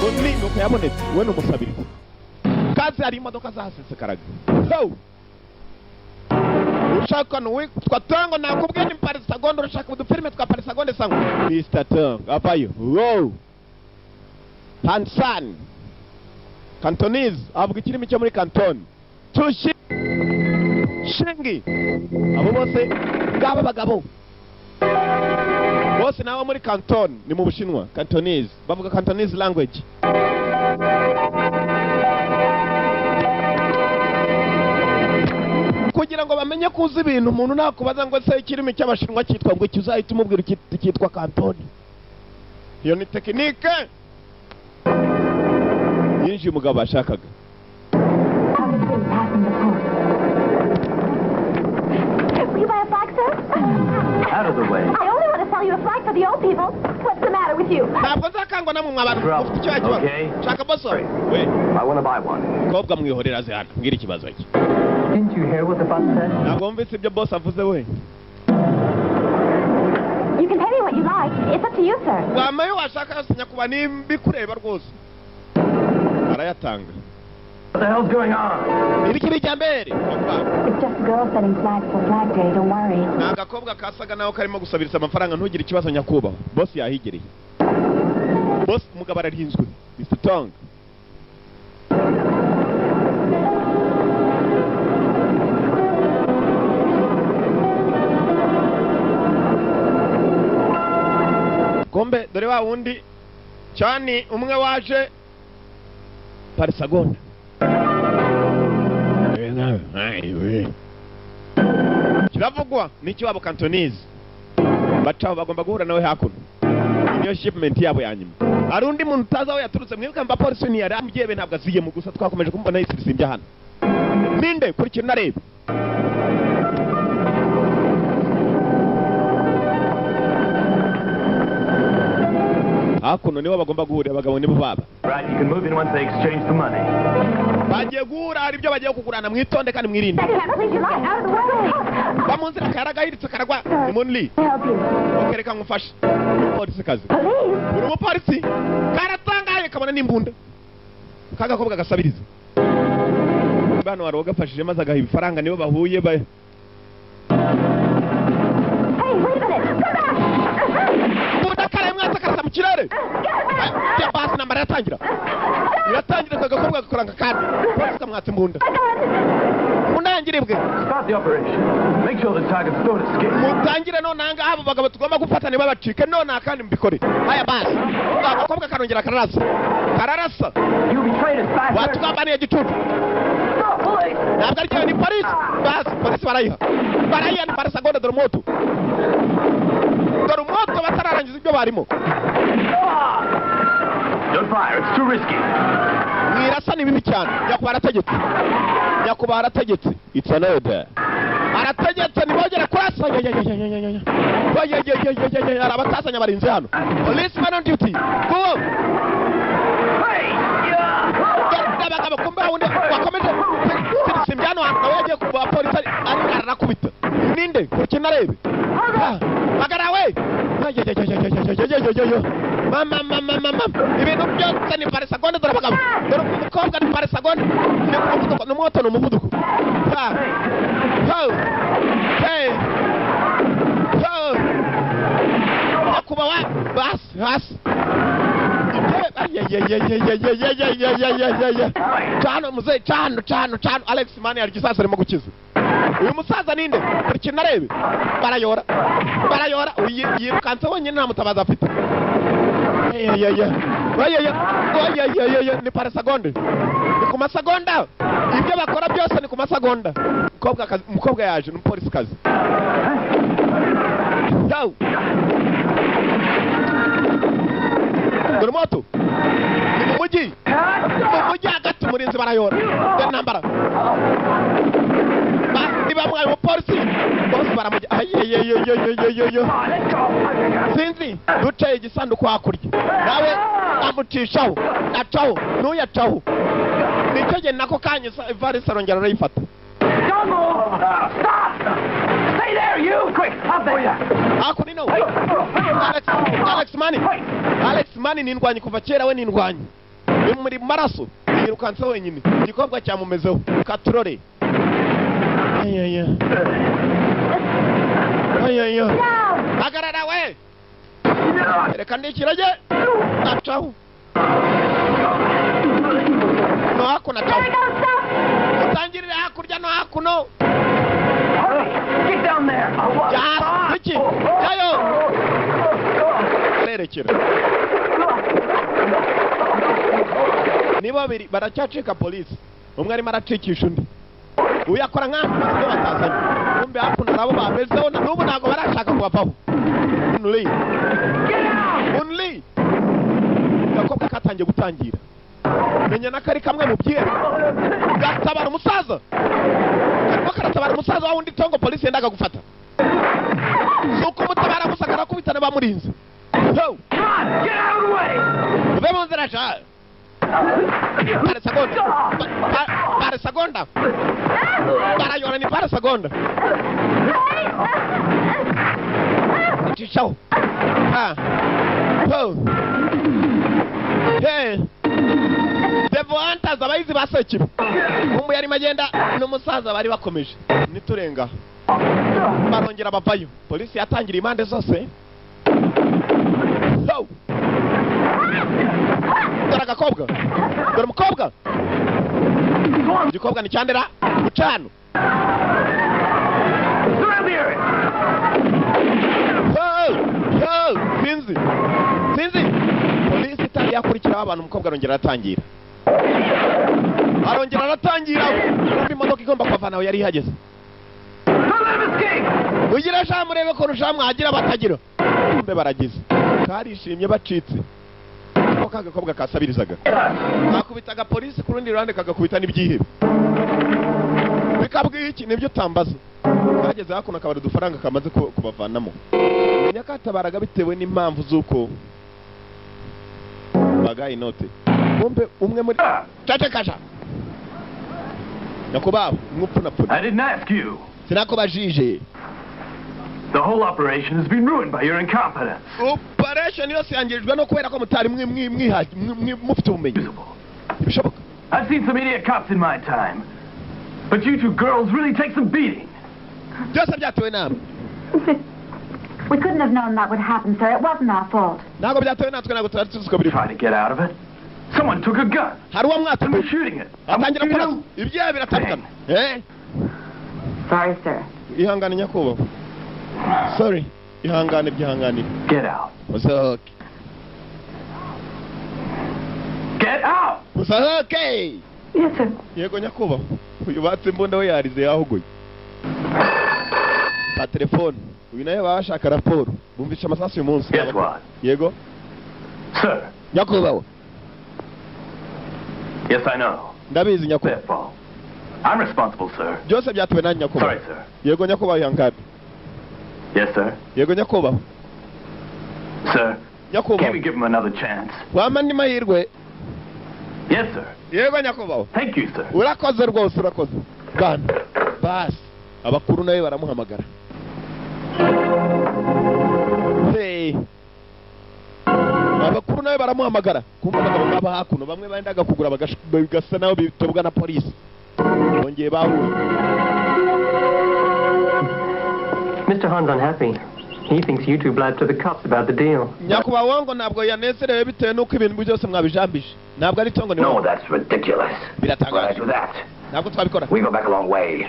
undi nuko yabonetse we n'umusabiriza kazi hari imodoka zasesekaraga ushaka n'uwitwa Tongo nakubwiye ni Parisagonda urashaka udufilime twa Parisagonda sangwa Mr. Tongo avayo Hansan Cantonese avuga ikirimi cyo muri Canton Tushi Shingi abo bose ngaba bagabo bose nabo muri Canton ni mu Bushinwa Cantonese bavuga Cantonese language kugira ngo bamenye kuza ibintu umuntu nakubaza ngo se ikirimi cy'Abashinwa cyitwa ngo cyuzahita umubwira cyitwa Canton iyo ni tekinike yinjiye umugabo ashakaga Out of the way. I only want to sell you a flag for the old people. What's the matter with you? ntabwo nzakangwa namwe mw'abantu mufite icyo kibazo shaka boso we I want to buy one. kobwa mwihorera ze hano mbwira ikibazo cye Didn't you hear what the boss said? ntabwo wumvise ibyo boss avuze we You can pay me what you like. It's up to you, sir. wamaye washaka yose nyakuba nimbikureba rwose arayatanga. What the hell's going on? Ibiki bijambere. It's just a girl setting flags for Flag Day, don't worry. Nagakobwa kasaga naho karimo gusabirisa amafaranga ntugire ikibazo nyakuba. Boss yahigereye. Boss mugabo ararinzwe. Mr. Tong. Kombe dore wa wundi cyane umwe waje Parisagonda. Kiravugwa n'icyo wabo Cantonese bacaho bagomba guhura nawe hakuno niyo shipment yabo yanyuma ari undi muntu utazaho yaturutse mwibuka mba polisi ni yari ambyebe ntabwo aziye mu gusa twakomeje kumubona yisirisimbye hano ninde kuri kintu narebe hakuno nibo bagomba guhura abagabo nibo baba Right, you can move in once they exchange the money. bagiye guhura hari ibyo bagiye kugurana mwitonde kandi mwirinde bamunzira karagahiritse karagwa ni munli okereka ngufashe polisi kazi uri mu polisi karatangaye kabona n'imbunda kagakobwa gasabiriza bano waro gafashije maze agaha ibifaranga nibo bahuye ba mu kirere ya basi nambara yatangira kagakobwa gakoranga kandi polisi kamwatse imbunda munangirebwe Start the operation. Make sure the target's don't escape. mutangire none anga abo bagabo tugomba gufatana babacike none akandi mbikore haya basi agakobwa karongera kararasa You betrayed us, bastard. watugambaniye gicucu ntabwo ari cyo ni polisi basi polisi barayiha ni Parisagonda dore moto batararangiza ibyo barimo Don't fire, it's too risky. mwirasa ni bibi cyane nyakuba arategetse it's an order arategetse ntibongere kurasa arabatasanya barinze hano policeman on duty go abagabo kumbe wundi wakomeje simbyano nawe yagiye kuba polisi ari arakubita ninde kuki narebe bagarawe mama ibintu byose ni Parisagonda dore abagabo dore umukobwa ni Parisagonda ni umuvuduko n'umuvuduko kuba wa basi Chano muzee chano Alex Mani alikisasa arimo gukiza uyu musaza ninde kuri kintu narebe barayora yirukanse wonyine nta mutabaza afite ni Parisagonda ni ku masagonda ibyo bakora byose ni ku masagonda umukobwa yaje ni umupolisi kazi dore moto ni mu mujyi hagati murinzi barayora dore ntambara niba mwaye umupolisi bose baramujya sinzi ducaye igisanduku hakurya nawe amucishaho acaho n'uyacaho nicyo gihe nako kanya Ivarisi arongera arayifata Stay there, you! Quick, up there! Hakuno Alex Mani ni indwanyi kuva kera we ni indwanyi bimuri mu maraso yirukanse wenyine igikobwa cyamumezeho katurore ayaya ayaya hagarara we reka ndikirage acaho no hakuno acaho utangirire hakurya no hakuno Get down there. iki jayo arerekera ni babiri baracyacika polisi umwe arimo aracikisha undi uyakora nk'aho batazanye kumbe hakuno nabo bamezeho n'ubu ntabwo barashaka kubavaho Only gakobwa katangiye gutangira menya nakari kamwe mu byera gatabara umusaza karimo karatabara umusaza wa wundi tongo polisi yendaga gufata suko mutabara gusa karakubitana bamurinze ho uve mu nzira sha pare seconda para yona ni para seconda Ciao. Oh. Hey. Devo antas abayizi basekiba. Umbu yari magenda n'umusaza bari bakomeje. Niturenga. Barongera bavayo. Polisi yatangira imande zose. Oh. Dora gakobwa. Dora mukobwa. Gikobwa ni cyandera gucano. Sinzi polisi itangiye akurikiraho abantu umukobwa arongera aratangira imodoka igomba kubavana aho yari ihageze ugira sha murebe ko rushamwe hagira batagira mbe baragize karishimye bacitse ko kagakobwa kasabirizaga akubitaga polisi ku rundi ruhande kagakubita n'ibyihebe bikabwiye iki nibyo utambaza bageze hakuno akabara udufaranga kamaze kubavanamo nyakatabaraga bitewe n'impamvu z'uko bagaye inote kumbe umwe muri cacekasha nakubaba mwupfunapfuna I didn't ask you. sinakubajije The whole operation has been ruined by your incompetence. operation yose yangirijwe no kubera ko mutari mufite ubumenyi bishoboka I've seen some idiot cops in my time, but you two girls really take some beating. byose byatewe namwe We couldn't have known that would happen, sir. It wasn't our fault. ntabwo byatewe natwe ntabwo tutari tuzi ko biri Trying to get out of it. Someone took a gun. hari uwo And mwatuma was shooting it. atangira You kurasa know? ibyaha biratandukana Sorry, sir. ihangane nyakubahwa sorry ihangane byihanganire Get out. musohoke Get out! musohoke Yes, sir. yego nyakubahwa uyu batse imbunda we yarize yahuguye ka telefone uyu nawe bashaka raporo bumvisha amasasu uyu munsi Guess what? yego Sir. nyakubahwa Yes, I know. ndabizi nyakubahwa Their fault. I'm responsible, sir. byose byatewe nanjye nyakubahwa Sorry, sir. yego nyakubahwa ihangane Yes, sir. yego nyakubahwa Sir, can't nyakubahwa we give him another chance? wama andi mahirwe Yes, sir. yego nyakubahwa Thank you, sir. urakoze rwose urakoze bwana basi abakuru nawe baramuhamagara hey abakuru nawe baramuhamagara kumva abagabo baba hakuno bamwe bendaga kugura bagasa naho bitobwa na polisi bongeye bahuye Mr. Han's unhappy. He thinks you two blabbed to the cops about the deal. nyakubahwa wango ntabwo yanezerewe bitewe n'uko ibintu byose mwabijambije ntabwo ari tongo ni No, wowe that's ridiculous. biratangaje Why do that? ntabwo twabikora We go back a long way.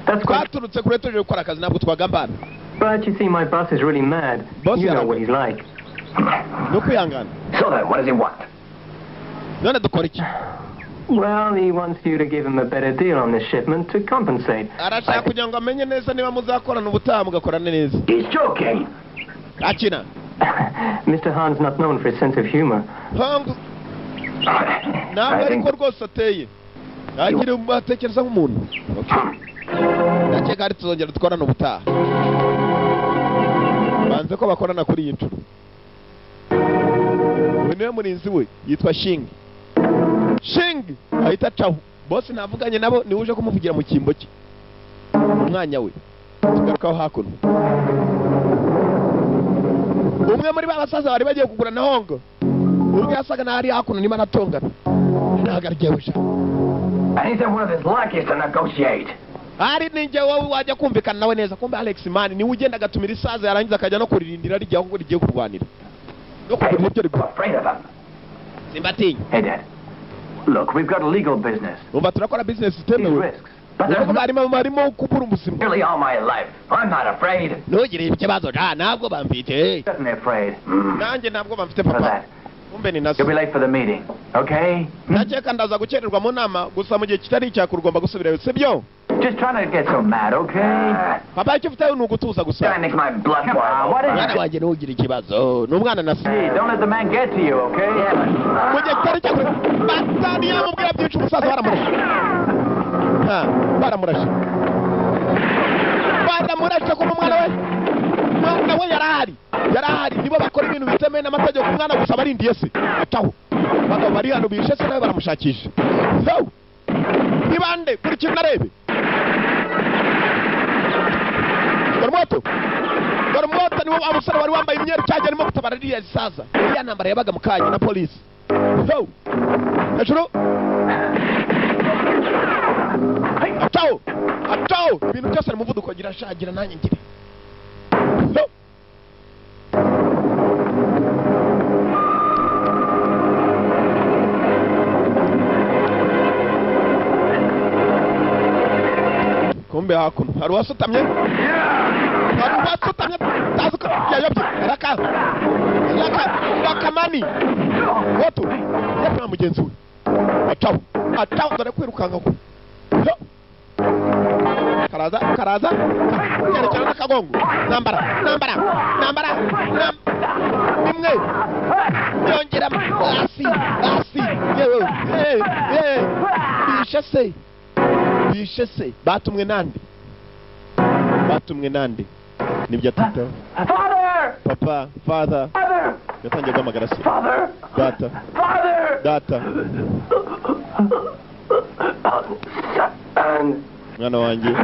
That's quite... twaturutse kure tuje gukora akazi ntabwo twagambana But you see, my boss is really mad. Boss, You know yeah. what he's like. no kwihangana So then, what does he want? none dukora iki Well, he wants you to give him a better deal on this shipment to compensate. arashaka kugira ngo amenye neza niba muzakorana ubutaha mugakorana neza He's joking. akina Mr. Han's not known for his sense of humor. ntabwo ntabwo I think... ariko rwose ateye agira atekereza nk'umuntu ndakeka ari tuzongera dukorana ubutaha banze ko bakorana kuri iyi nshuro uyu niwe murinzi we yitwa shingi ahita acaho bose navuganye nabo niwe uje kumuvugira mu cyimbo cye umwanya we tugarukaho hakuno umwe muri ba basaza bari bagiye kugura na hongo ubwo yasaga n'aho ari hakuno niba anatongana ntabwo aryewe sha. And he said one of his lackeys to negotiate. Ari ninjye wowe wajya kumvikana nawe neza. Kumbe Alex man niwe ugenda agatumira isaza yarangiza akajya no kuririndira rijya aho rigiye kurwanira. No Hey, kugira ibyo I'm afraid of him. Simbatinya. Hey, Dad. Look, we've got a legal business. Umva turakora business These itemewe. risks. But there's harimo kubura ubuzima. Nearly all my life. I'm not afraid. Ntugire ikibazo da ntabwo bamfite. definitely afraid. Nanjye ntabwo bamfite For papa. that. Kumbe ni nasi. You'll be late for the meeting, okay? Nakeka ndaza gukererwa mu nama gusa mu gihe kitari icyakuru ugomba gusubirayo sibyo? Just trying not to get so mad, okay? Papa icyo ufite ni ugutuza gusa. That makes my blood Come on, what boil. is Mwana it? wanjye ntugire ikibazo. Ni umwana nasi. Hey, don't let the man get to you, okay? Mu gihe kitari icyakuru batani yamubwira byinshi umusaza baramurashe. Baramurashe. Baramurashe ku mwana we. Mwana we yarahari nibo bakora ibintu bitemewe n'amategeko umwana gusa barindiye se ataho bagabo bari hano bishe se nawe baramushakisha so nibande kuri kintu narebe Gormoto niwo abusore wari wambaye imyenda cyajya arimo gutabara ririya zisaza iriya ntambara yabaga mu kanya na polisi so hejuru ataho ibintu byose ni umuvuduko gira shagira nanjye ngire so kumbe hakuno hari uwasutamye tazi ko yayobye rakamani wotu yapfa mugenzi we ataho dore kwirukanka ko karaza yerekana n'akagongo nambara imwe yongera hasi yewe bishe se batumwe nande nibyo atitaho father yatangiye guhamagara se data mwana wanjye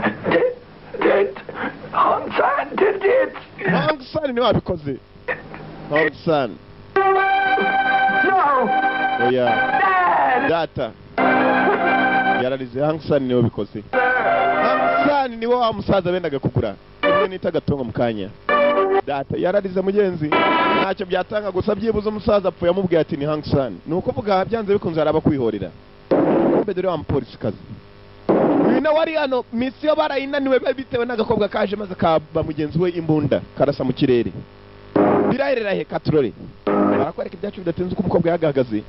Hongsan niwe wabikoze Hongsan oya data yararize Hongsan niwe wabikoze Hongsan niwe wa musaza bendaga kugura imwe nita gatongo mukanya data yararize mugenzi ntacyo byatanga gusa byibuze umusaza apfuye amubwiye ati ni Hongsan nuko vuga byanze bikunze araba kwihorera kumbe dore wa mupolisi kazi na wari hano misiyo barayinaniwe bitewe n'agakobwa kaje maze kaba mugenzi we imbunda karasa mu kirere birahirira he katrore barakwereka ibyacu bidatenze uko umukobwa yagahagaze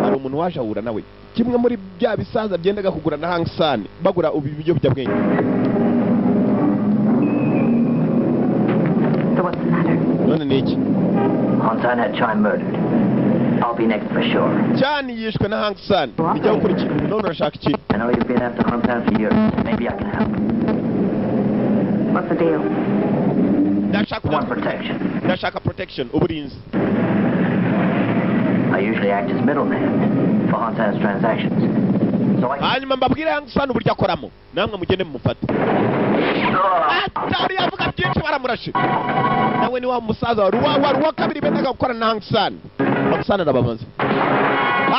hari umuntu waje ahura nawe kimwe muri bya bisaza byendaga kugura na Hongsan bagura ibyo byabwenge So what's the matter? none ni iki Hongsan had Chan murdered. I'll be next for sure. cyane yishwe na Hongsan bijya gukurikira none urashaka iki I know you've been after Hongsan for years. Maybe I can help. What's the deal? One protection. ndashaka protection uburinzi I usually act as middleman for Hongsan's transactions. So I hanyuma mbabwire Hongsan uburyo akoramo namwe mugende mumufate atari yavuga byinshi baramurashe nawe ni wa musaza wari uwa kabiri bendaga gukora na Hongsan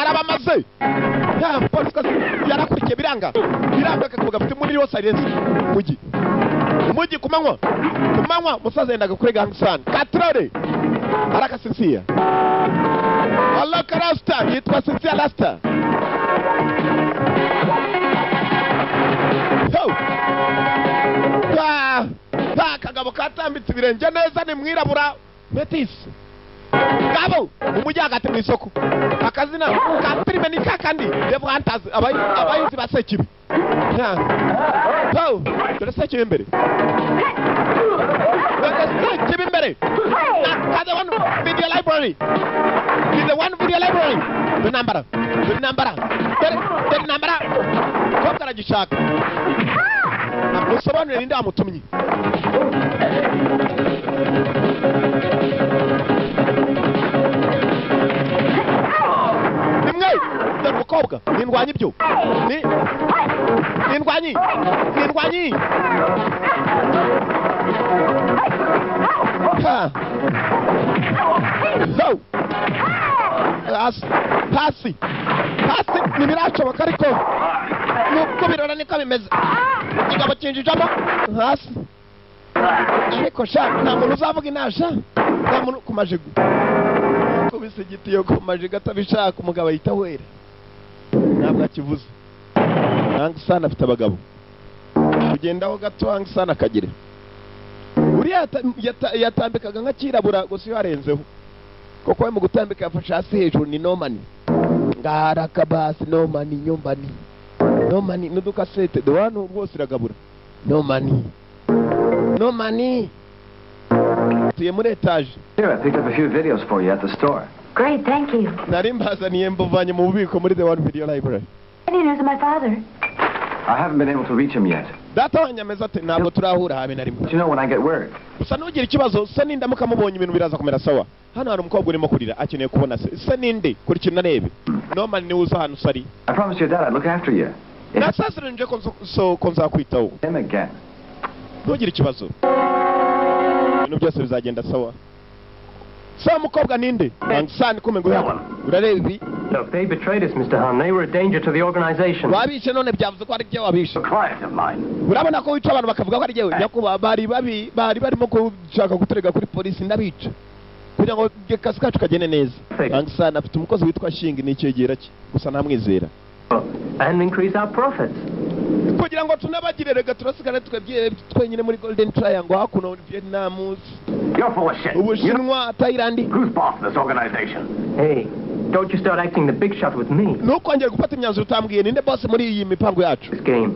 arabamaze ya polisi yarakurikiye biranga akavuga afite muri yose arenze mugi kumanywa musaza yendaga kurega Hongsan katrore arakasinsiya Allah karasta yitwa Sinsiya Rasta kagabo katambitse ibirenge neza ni mwirabura metisi gabo umujyi hagati mu isoko akazina ka prime ni kakandi devo hantazi abayizi basekibi dore sekibi imbere kaza one video library the number ko karagishaka musobanurire ninde amutumye nimwe umukobwa nindwanye ibyo nindwanyi hasi ntibirashoboka ariko nuko birora niko bimeze igabo kinjijamo hasi ariko sha nta muntu uzavuga inasha nta muntu ku majigo kubise igitiyo ku majigo atabishaka umugabo ahita wera ntabwo akivuze Hang San afite abagabo kugendaho gato Hang San akagira uriya yatambikaga nk'akirabura gusa iyo arenzeho kuko we mu gutambika yafashe hasi hejuru ni nomani ngara kabasi nomani nyombani nomani n'udukasete de wano rwose iragabura nomani tuye muri etaje. Here, I picked up a few videos for you at the store. Great, thank you. nari mbazaniye mbuvanye mu bubiko muri the one video library. Any news of my father? I haven't been able to reach him yet. Data wanyameza ati ntabwo turahura habe na rimwe. But you know when I get word. Gusa nugira ikibazo se nindamuka mubonye ibintu biraza kumera sawa. Hano hari umukobwa urimo kurira akeneye kubona se ninde kuri kintu narebe. Norman ni uza hano sari. I promised your dad I'd look after you. Nasasira nje ko nzakwitaho. Him again. Nugira ikibazo. Ibintu byose bizagenda sawa. Sa mukobwa ninde? Hang San kumengo yako. Urareba ibi? Look, they betrayed us, Mr. Han. They were a danger to the organization. Wabishe none byavuze ko ari byo wabishe. A client of mine. Urabona ko wica abantu bakavuga ko ari jewe. Yakuba bari barimo gushaka guterega kuri polisi ndabica. Kugira ngo akazi kacu kagene neza. Hang San afite umukozi witwa Shing n'icyegera cye. Gusa ntamwizera. And increase our profits. Kugira ngo tunabagirerega turasigara twebye twenyine muri Golden Triangle hakuno Vietnam. You're full of shit. Ubushinwa, Thailand. Who's boss of this organization? Hey, don't you start acting the big shot with me. Ntukongere gufata imyanzuro utambwiye ninde boss muri iyi mipango yacu. This game.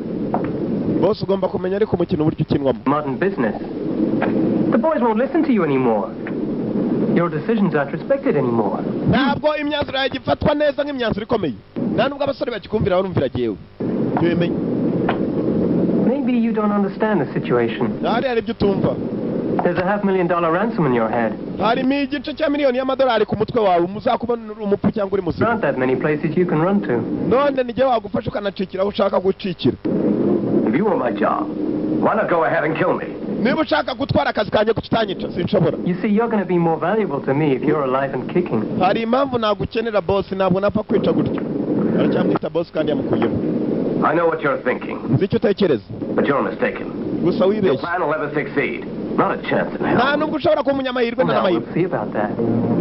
Boss ugomba kumenya ariko umukino uburyo ukinwamo. Modern business. The boys won't listen to you anymore. Your decisions aren't respected anymore. Ntabwo imyanzuro yagifatwa neza nk'imyanzuro ikomeye. Nta nubwo abasore bakikumvira barumvira jewe. Yemenye. Maybe you don't understand the situation. Hari ibyo utumva. There's a $500,000 ransom in your head. Hari igice cya miliyoni y'amadolari ku mutwe wawe muzakubona umupfu cyangwa uri There muzima. aren't that many places you can run to. None nijye wagufasha ukanacikira aho ushaka gucikira. If you were my job, why not go ahead and kill me? Niba ushaka gutwara akazi kanjye kukitanyica sinshobora. You see, you're going to be more valuable to me if you're alive and kicking. Hari impamvu nagukenera boss ntabwo napfa kwica gutyo. Aracyamwita boss kandi yamukuyemo. I know what you're thinking, Nzi icyo utekereza. but you're mistaken. Gusa Your wibeshye. plan will never succeed. Not a chance in Nta hell. nubwo ushobora kuba umunyamahirwe Now, n'amahirwe. we'll see about that.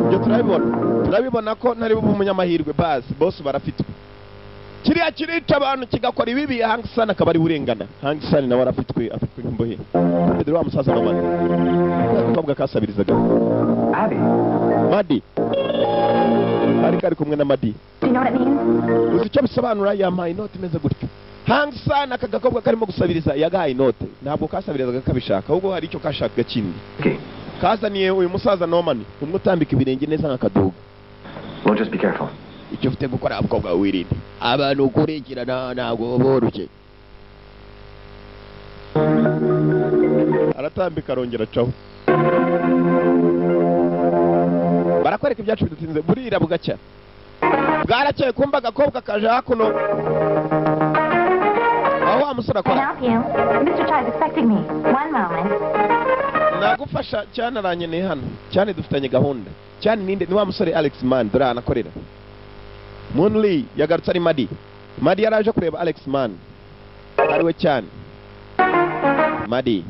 Ibyo turabibona ko ntari bube umunyamahirwe basi boss barafitwe. Kiriya kirica abantu kigakora ibibi Hang San akaba ari burengana. Hang San nawe arafitwe nk'imbohe. Pedro wa musaza na mani. Akobwa kasabirizaga. Abby. Madi. Ari kumwe na Madi. Do you know what it means? Uzi icyo bisobanura yampaye inote imeze gutyo. Hang San aka gakobwa karimo gusabiriza yagaye inote. Ntabwo kasabirizaga kabishaka ahubwo hari icyo kashaka kindi. Okay. Kazaniye uyu musaza Norman umwe utambika ibirenge neza nk'akaduga. Well, just be careful. Icyo ufite gukora abakobwa wirinde. Abantu ukurikirana ntabwo boroshye. Aratambika arongera acaho. Barakwereka ibyacu bidutinze burira bugacya. Bwarakeye kumba agakobwa kaje hakuno. Aho amusura Can I akora. help you? Mr. Chai is expecting me. One moment. Nagufasha cyane aranyene hano. Cyane dufitanye gahunda. Cyane ninde ni wa musore Alex Man dore anakorera. Munli yagarutse ari Madi. Madi yaraje kureba Alex Man. Ariwe cyane. Madi.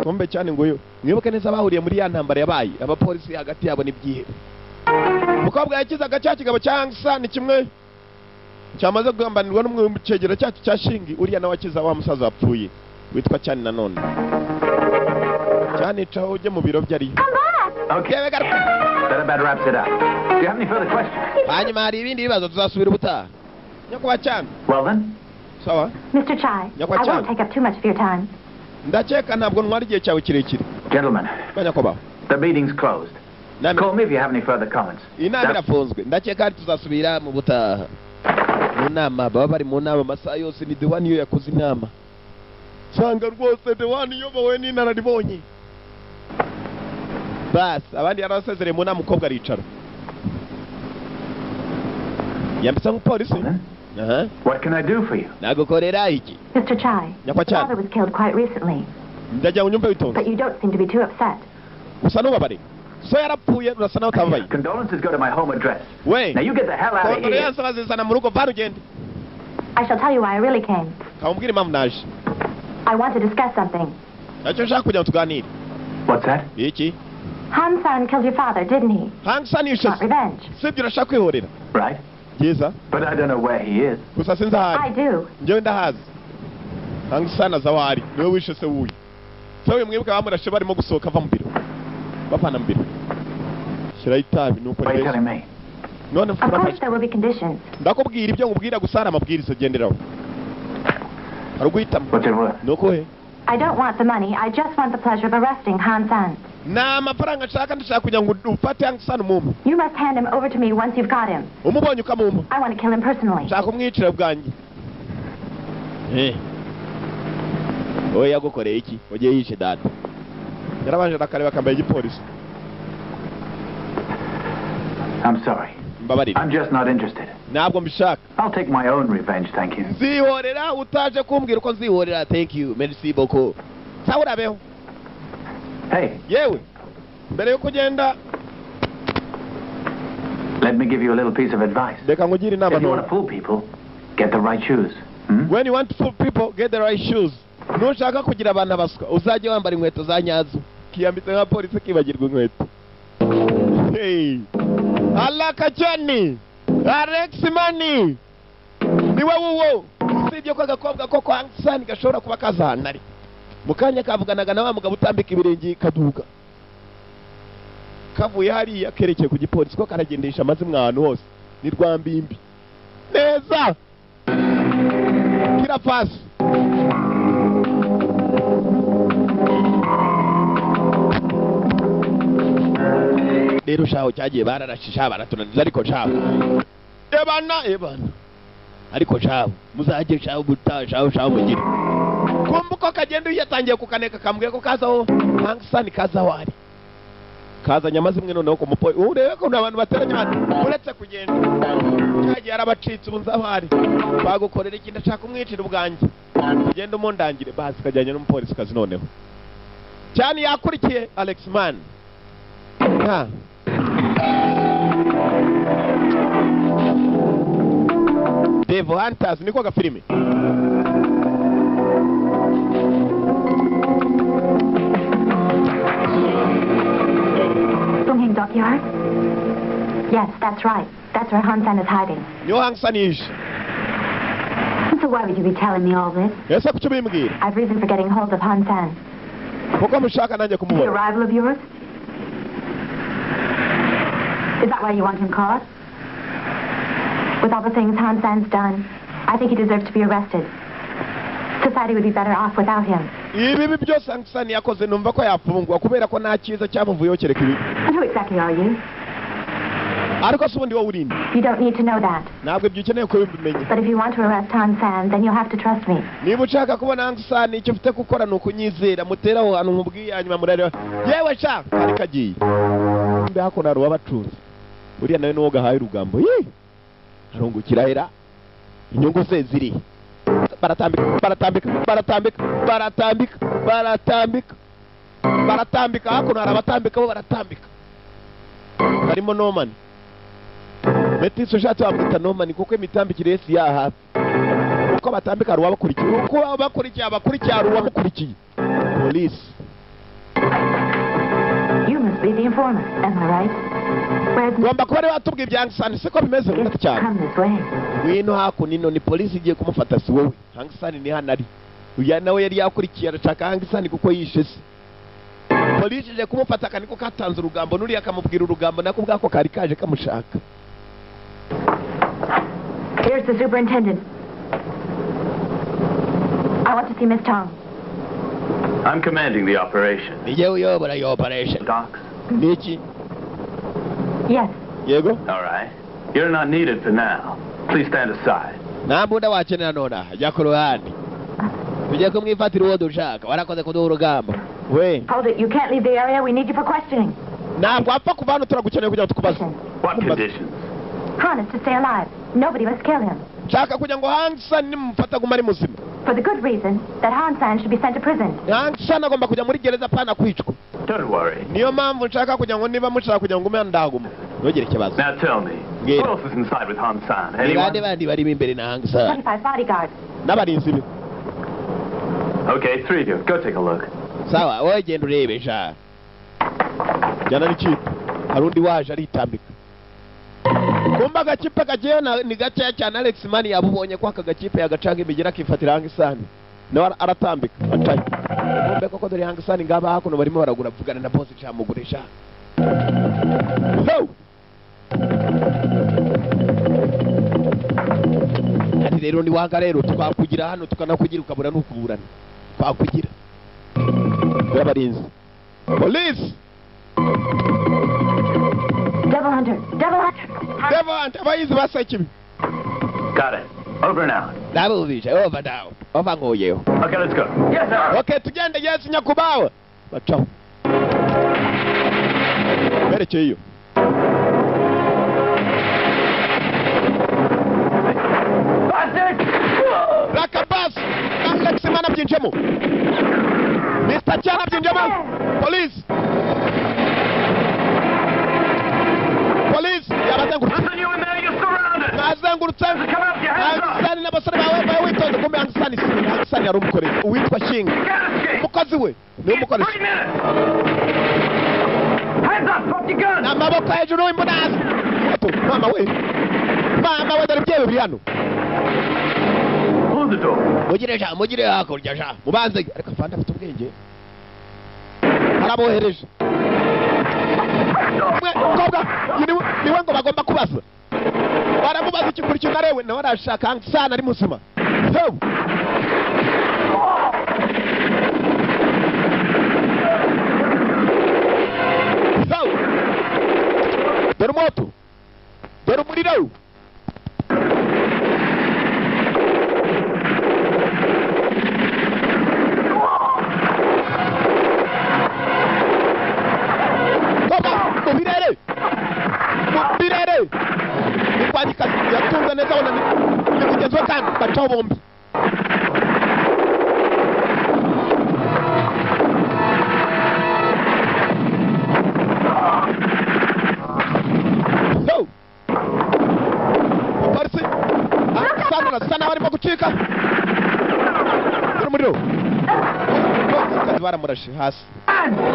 Kumbe cyane nguyo. Mwibuke neza bahuriye muri ya ntambara yabaye. Abapolisi hagati yabo nibyihe. Mukobwa yakiza agaca kigabo cya Hang San kimwe. Cyamaze kugambanirwa n'umwe mu cegera cyacu cya Shingi uriya nawe akiza wa musaza wapfuye. Witwa cyane nanone. Cyane caho ujye mu biro byari. Okay. That about wraps it up. Do you have any further questions? Hanyuma hari ibindi bibazo tuzasubira ubutaha. Nyakuba cyane. Well then. Sawa. Mr. Chai, Nyakwa I Chan. won't take up too much of your time. Ndakeka ntabwo ntwara igihe cyawe kirekire. Gentlemen, Banyakoba. the meeting's closed. Call me if you have any further comments. Inama irafunzwe. Ndakeka ari tuzasubira mu butaha. Mu nama baba bari mu nama amasaha yose ni Dewani yo yakoze inama. Sanga rwose Dewani yobowe n'inararibonye. Bas abandi yarasezereye mu nama umukobwa aricara. Yambitse nk'umupolisi. Aha. What can I do for you? Nagukorera iki? Mr. Chai, Nyakwa your Chan. father was killed quite recently, Ndajya unyumve bitonze. but you don't seem to be too upset. Usa n'ubabare. so yarapfuye urasa nawe utababaye. Condolences go to my home address. We Now you get the hell out of here. condolences bazizana mu rugo varugende. I shall tell you why I really came. Kamubwira impamvu naje. I want to discuss something. Nacyo nshaka kugira ngo tuganire. What's that? Iki? Han-san killed your father, didn't he? Hang-san Not yishe. revenge. Sibyo urashaka kwihorera. Right? Byiza. But I don't know where he is. Gusa sinzi I ahari. do. Njyewe ndahazi. Hang-san aza ahari. Niwe wishe se wuyu. Se uyu mwibuka bamurashe barimo gusohoka ava mu biro. Bavana mu biro. Shira itabi nuko What are you telling nibeshye. me? None Of course mfura. there will be conditions. Ndakubwira ibyo nkubwira gusa hari amabwiriza genderaho. Hari uguhitamo. What's it worth? Nuko he? I don't want the money. I just want the pleasure of arresting Han-san. Na amafaranga nshaka ndashaka kugira ngo ufate Hang-san umumpe. You must hand him over to me once you've got him. Umubonye ukamumpa. I want to kill him personally. Nshaka kumwicira bwanjye. Oya yagukoreye iki? Wagiye yishe data. Yarabanje nakareba akambaye igipolisi. I'm sorry. Mbabarira. I'm just not interested. Ntabwo mbishaka. I'll take my own revenge, thank you. Nzihorera utaje kumbwira uko nzihorera. Thank you. Merci beaucoup. Sawa urabeho. Hey, Yewe. Mbere yo kugenda let me give you a little piece of advice. reka ngugire inama If you want none. to fool people, get the right shoes. Hmm? When you want to fool people, get the right shoes. Nushaka kugira abantu abaswa, uzajye wambara inkweto za nyazo. Kiyambitse nka polisi kibagirwa inkweto. Hey. Alaka Johnny. Alex Money. Niwe wuwo. Sibyo ko agakobwa koko Hang-san gashobora kuba kazanari. Mukanya kavuganaga na wa mugabo utambika ibirenge kaduga. Kavuye hariya kerekeye ku gipolisi ko karagendesha amazi mwantu hose. Ni Rwambimbi. Neza. Kira pasi. Rero shaho cyagiye bararashisha baratunaniza ariko shaho. Ebana. Ariko shaho muzajye shaho shaho mugire. Kumbuko kagenda yatangiye kukaneka kambwiye ko kazaho Hang-san kazaho ari. Kazanye amazi mwe noneho ko mupoyi. Urebe ko abantu bateranye bati uretse kugenda. Cyagiye arabacitse ubunzaho ari. Bagukorera ikindi ashaka umwicira ubwanjye. Kugenda umundangire basi kajyanye n'umupolisi kazi noneho. Cyane yakurikiye Alex Man. Ha. Devil Hunters niko gafilime. Bunghing Dockyard? Yes, that's right. That's where Han-san is hiding. Niyo Hang-san yishe. So why would you be telling me all this? Ese kuki ubimbwira? I've reason for getting hold of Han-san. Kuko mushaka nanjye The kumubona. arrival of yours? Is that why you want him caught? With all the things Han-san's done, I think he deserves to be arrested. Society would be better off without him. Ibi byose Hang-san yakoze numva ko yafungwa kubera ko nta cyiza cyamuvuyeho kereka ibi. And who exactly are you? Ariko se ubundi wowe urinde. You don't need to know that. Ntabwo ibyo ukeneye ko bimenye. But if you want to arrest Han-san, then you'll have to trust me. Niba ushaka kubona Hang-san icyo ufite gukora ni ukunyizera mutera aho hantu nkubwiye hanyuma murareba. Yewe sha kari kagiye. Mbe hako naro wabacunze. Uriya nawe nuwo gahaye urugambo. Arungukira hera. Inyungu ze ziri. Baratambika hako naro abatambika bo baratambika. Harimo Norman. Beti shati wamwita Norman kuko imitambikire yesi ya hafi. Uko batambika ruwa bakurikiye. Uko bakurikiye ruwa bakurikiye. Police. You must be the informant, am I right? Where's Ngomba kuba ari watubwiye ibya Hang-san siko bimeze It's cyane. come this way. Wino hako nino ni polisi igiye kumufata si wowe. Hang-san ni hanari. Uya nawe yari yakurikiye arashaka Hang-san kuko yishe se. Polisi ije kumufata kaniko katanze urugambo nuri akamubwira urugambo nako bwako kari kaje kamushaka. Here's the superintendent. I want to see Miss Tong. I'm commanding the operation. Nije uyobora yo operation. Docs? Niki? Yes. Yego? All right. You're not needed for now. Please stand aside. Nabuda wakenera nona ajya ku ruhande. Tujye kumwifatira uwo dushaka warakoze kuduha urugambo. We. Hold it. You can't leave the area. We need you for questioning. Ntabwo apfa kuva hano turagukeneye kugira ngo tukubaze. What conditions? Han is to stay alive. Nobody must kill him. Nshaka kugira ngo Hang-san nimufata guma ari muzima. For the good reason that Han-san should be sent to prison. Hang-san agomba kujya muri gereza pana kwicwa. Don't worry. niyo mpamvu nshaka kugira ngo niba mushaka kugira ngo ume ndaguma ntugire ikibazo. Now tell me, Yeah. what else is inside with Han-san? ni bande Anyone? bandi barimo imbere na Hang San 25 bodyguards. n'abarinzi be. Okay, 3 of you. Go take a look. Sawa wowe genda urebe sha. Jana n'ikipe hari undi waje aritambika. Kumba agakipe kagiye ni gakeya cyane. Alex Mani yabubonye ko aka gakipe yagacanga imigira akifatira Hang San nawe aratambika acaye. Kumbe koko dore Hang San ngaba hakuno barimo baragura vugana na boss cyamugurisha. Ho! Ati rero ni wanga rero twakugira hano tukanakugira ukabura n'ukuburana. Twakugira. Yabarinzi. Police! Devil hunter. Devil hunter. Devil Hunt, abayizi basekibi. Got it. Over and out. Ndabubije over down. Over ngoyeho. Okay, let's go. Yes, sir. Okay, tugende Yesu nyakubawe. Bacaho. Berekeye iyo. Rakabas. Alex Mana byinjemo. Mr. Chana byinjemo. Police. Police. Yabazengurutse. Listen, you in there, you're surrounded. Nazengurutse. Come up, your hands up. Angsani n'abasore bawe bawe witonze kumbe Angsani si Angsani yari umukorezi uwitwa Shinga Can't escape. umukozi we niwe umukoresha 3 minutes. Hands up, drop your gun. n'amaboko hejuru y'imbunazi Wato, mama we dore byewe biri hano Close the door. mugire hakurya sha mubanze ariko afande afite ubwenge arabohereje umukobwa niwe ngo bagomba kubaza baramubaza igikurikira narewe nawe arashaka Angsani ari muzima Ho! Ho! Dore moto dore umuriro mu birere kwandika yatunze neza abona ni mugenzi we kandi bacaho bombi Ho! Polisi sana barimo gucika umuriro kazi baramurashe hasi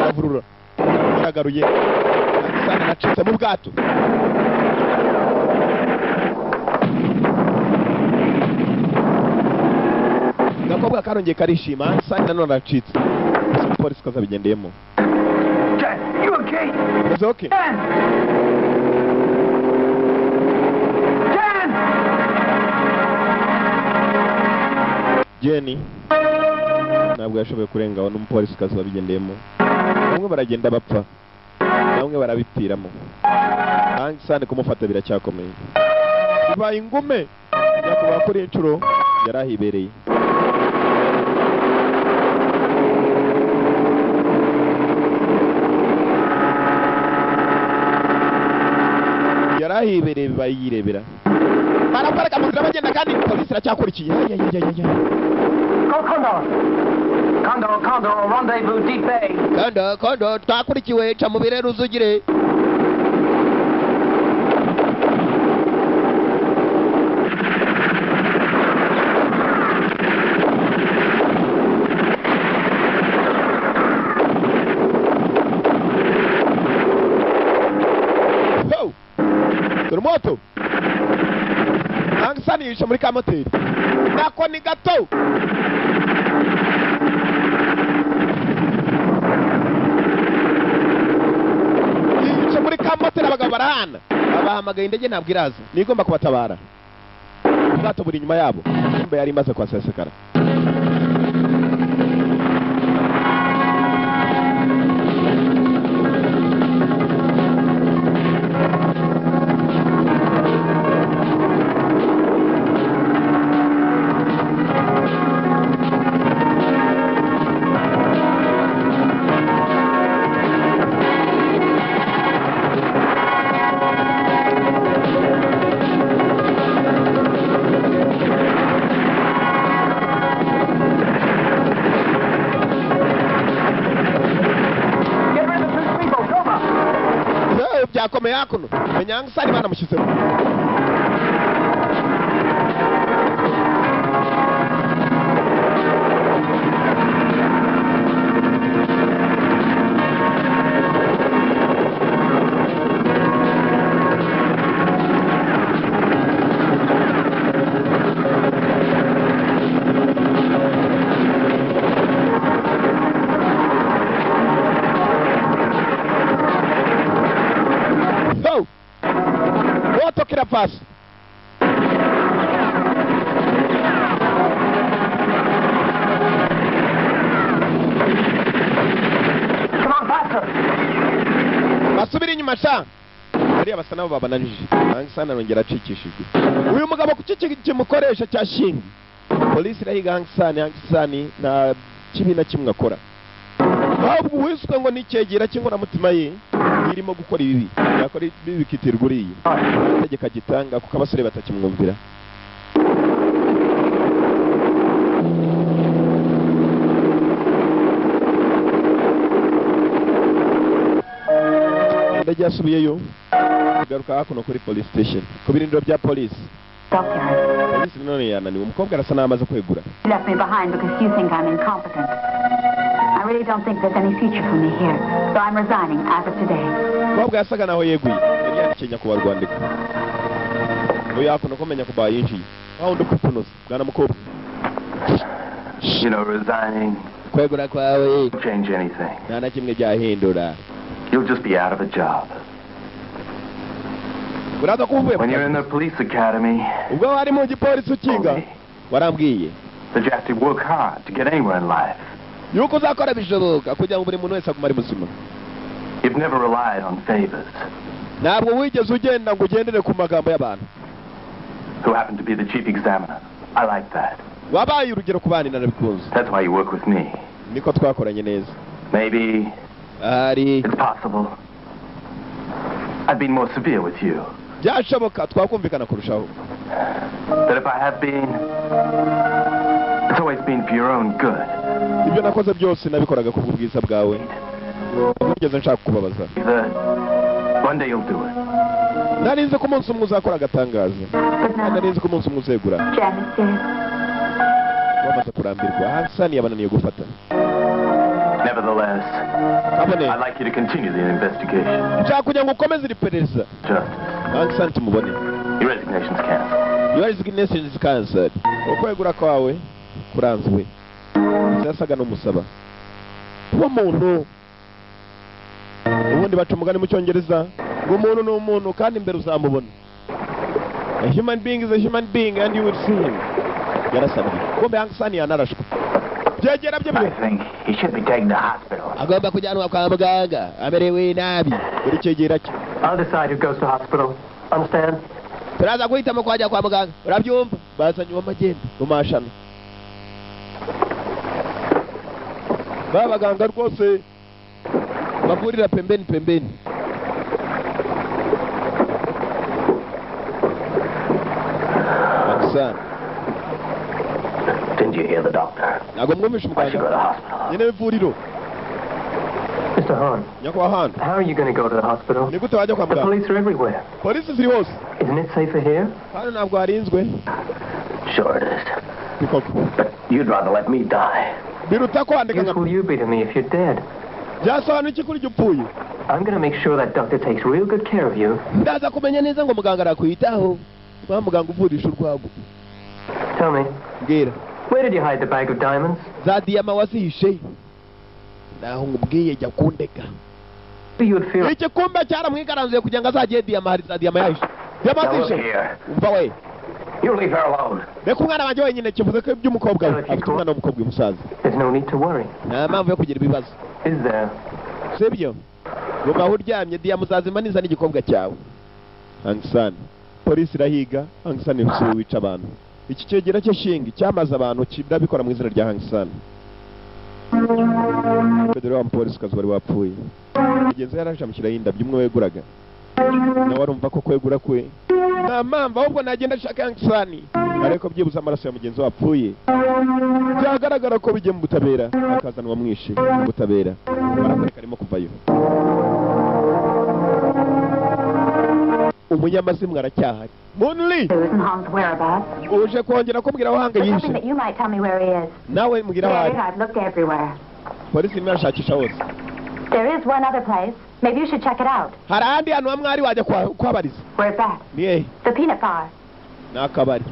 aravurura aragaruye sana nacitse mu bwato gakobwa karongeye karishima sana nanone aracitse polisi kazabigendeyemo Jen, you okay? Is okay? Jen! Jen! Jenny ntabwo yashoboye kurengaho n'umupolisi kazi wabigendeyemo bamwe baragenda bapfa bamwe barabipfiramo Angsani kumufata biracyakomeye bibaye ingume nyakubahwa kuri inshuro yari ahibereye yari ahibereye bibaye yirebera baraparika mu nzira bagenda kandi polisi iracyakurikiye Condor, rendezvous deep bay. kondo twakurikiwe ca mu birere uzugire Ho! Dore moto Angsani yishe muri ka moteri nako ni gato yice muri ka moteri abagabo barahana babahamagaye indege ntabwo iraza niyo igomba kubatabara ubwato buri inyuma yabo imbe yari imaze kuhasesekara birakomeye hakuno menya Hang San banamushyizemo Pass. Come on, faster. Basubira inyuma sha. Bariya basa nabo babananije. Hang San arongera acikishijwe. Uyu mugabo kukimukoresha cya Shing. Polisi irahiga Hang San na kibi na kimwe akora. Ahubwo wiswe ngo nicyegera cy'inkora mutima ye irimo gukora ibibi. Yakora ibibi bikitirwa uriye. Tegeka gitanga kuko abasore batakimwumvira. Ndajya asubiyeyo. Garuka hakuno kuri police station. Ku birindiro bya police. Polisi none yananiwe. Umukobwa arasa n'amaze kwegura. You left me behind because you think I'm incompetent. I really don't think there's any future for me here, so I'm resigning as of today. Umukobwa yasaga naho yeguye. Yari yakenya kuba Rwandiko. Oya hakuno komenya kuba yinjiye. Aho ndukupunoza. Bwana mukobwa. You know, resigning Kwegura kwawe. won't change anything. Nta kimwe byahindura. You'll just be out of a job. Uraza kuvuye. When you're in the police academy, ubwo wari mu gipolisi ukinga. Okay. Warambwiye. that you have to work hard to get anywhere in life. Yuko uzakora bishoboka kugira ngo buri muntu wese agumare muzima. You've never relied on favors. Ntabwo wigeze ugenda ngo ugendere ku magambo y'abantu. Who happened to be the chief examiner. I like that. Wabaye urugero ku bandi narabikunze. That's why you work with me. Niko twakoranye neza. Maybe it's possible I've been more severe with you. Byashoboka twakumvikana kurushaho. That if I have been, it's always been for your own good. Ibyo nakoze byose nabikoraga ku bwiza bwawe. Nigeze nshaka kubabaza. One day you'll do it. Narinze ko umunsi umwe uzakora agatangaza. Narinze ko umunsi umwe uzegura. Wamaze kurambirwa. Hang San yabananiye gufata. Nevertheless, I'd like you to continue the investigation. Nshaka kugira ngo ukomeze iri perereza. Hang San tumubone. Your resignation's cancelled. Your resignation is cancelled. Ukwegura kwawe kuranzwe. Zasaga n'umusaba. Uwo muntu ubundi baca umugani mu Cyongereza ngo umuntu ni umuntu kandi imbere uzamubona. A human being is a human being and you will see him. Yarasabye. Kumbe Hang San yanarashwe. Byegera byo byo. I think he should be taken to hospital. Agomba kujyanwa kwa muganga. Amerewe nabi. Buri cyegera cyo. I'll decide who goes to hospital. Understand? Turaza guhitamo kwajya kwa muganga. Urabyumva? Bazanywa amagenda mu mashano. Babaganga rwose bavurira pembeni pembeni. Hang San. Didn't you hear the doctor? Ntabwo mwumvishe I should go to muganga. hospital. Nyine ivuriro. Mr. Hahn, Nyakwa Han. how are you going to go to the hospital? Ni gute wajya kwa The muganga? police are everywhere. Polisi ziri hose. Isn't it safer here? Hano ntabwo harinzwe. Sure it is. Bikoko. But you'd rather let me die. Biruta kwandika What nka will you be to me if you're dead? byasobanura iki kuri upfuye. I'm going to make sure that doctor takes real good care of you. Ndaza kumenya neza ngo muganga arakwitaho. Wa muganga uvurisha urwago. Tell me, Mbwira. where did you hide the bag of diamonds? Za diyama wazihishe. Naho ngubwiye jya kundeka. You would feel... Iki kumbe cyaramwigaranzuye kugira ngo azagiye diyama hari za diyama yahishe. Diyama Now look zishe. here. Umva we. You leave her alone. Reka umwana wanjye wenyine kivuze ko iby'umukobwa we. Afite umwana w'umukobwa w'umusaza. There's no need to worry. Nta mpamvu yo kugira ibibazo. Is there? Sibyo? Guma aho uryamye diyama uzazima niza n'igikobwa cyawe. Hang San. Polisi irahiga. Hang San yusuye wica abantu. Iki cyegera cyo Shingi cyamaze abantu kirabikora mu izina rya Hang San. Pedro wa polisi kazi wari wapfuye. Mugenzi yaraje amushyiraho indabyo umwe weguraga. Nawe arumva ko kwegura kwe nta mpamvu ahubwo nagenda ashaka Hang San. Ariko byibuze amaraso ya mugenzi wapfuye. Byagaragara ko bijye mu butabera akazanwa mwishe mu butabera. Barakoreka arimo kuvayo. umunyamazimwe aracyahari. Munli Susan Hong's whereabouts. uje kongera kumbwira aho Hanga There's something yihishe. that you might tell me where he is. Nawe mbwira aho Dad, ari. I've looked everywhere. Polisi imwe yashakisha hose. There is one other place. Maybe you should check it out. Hari ahandi hantu hamwe ari wajya kwabariza. Where's that? Ni hehe? The peanut bar. Ni akabari.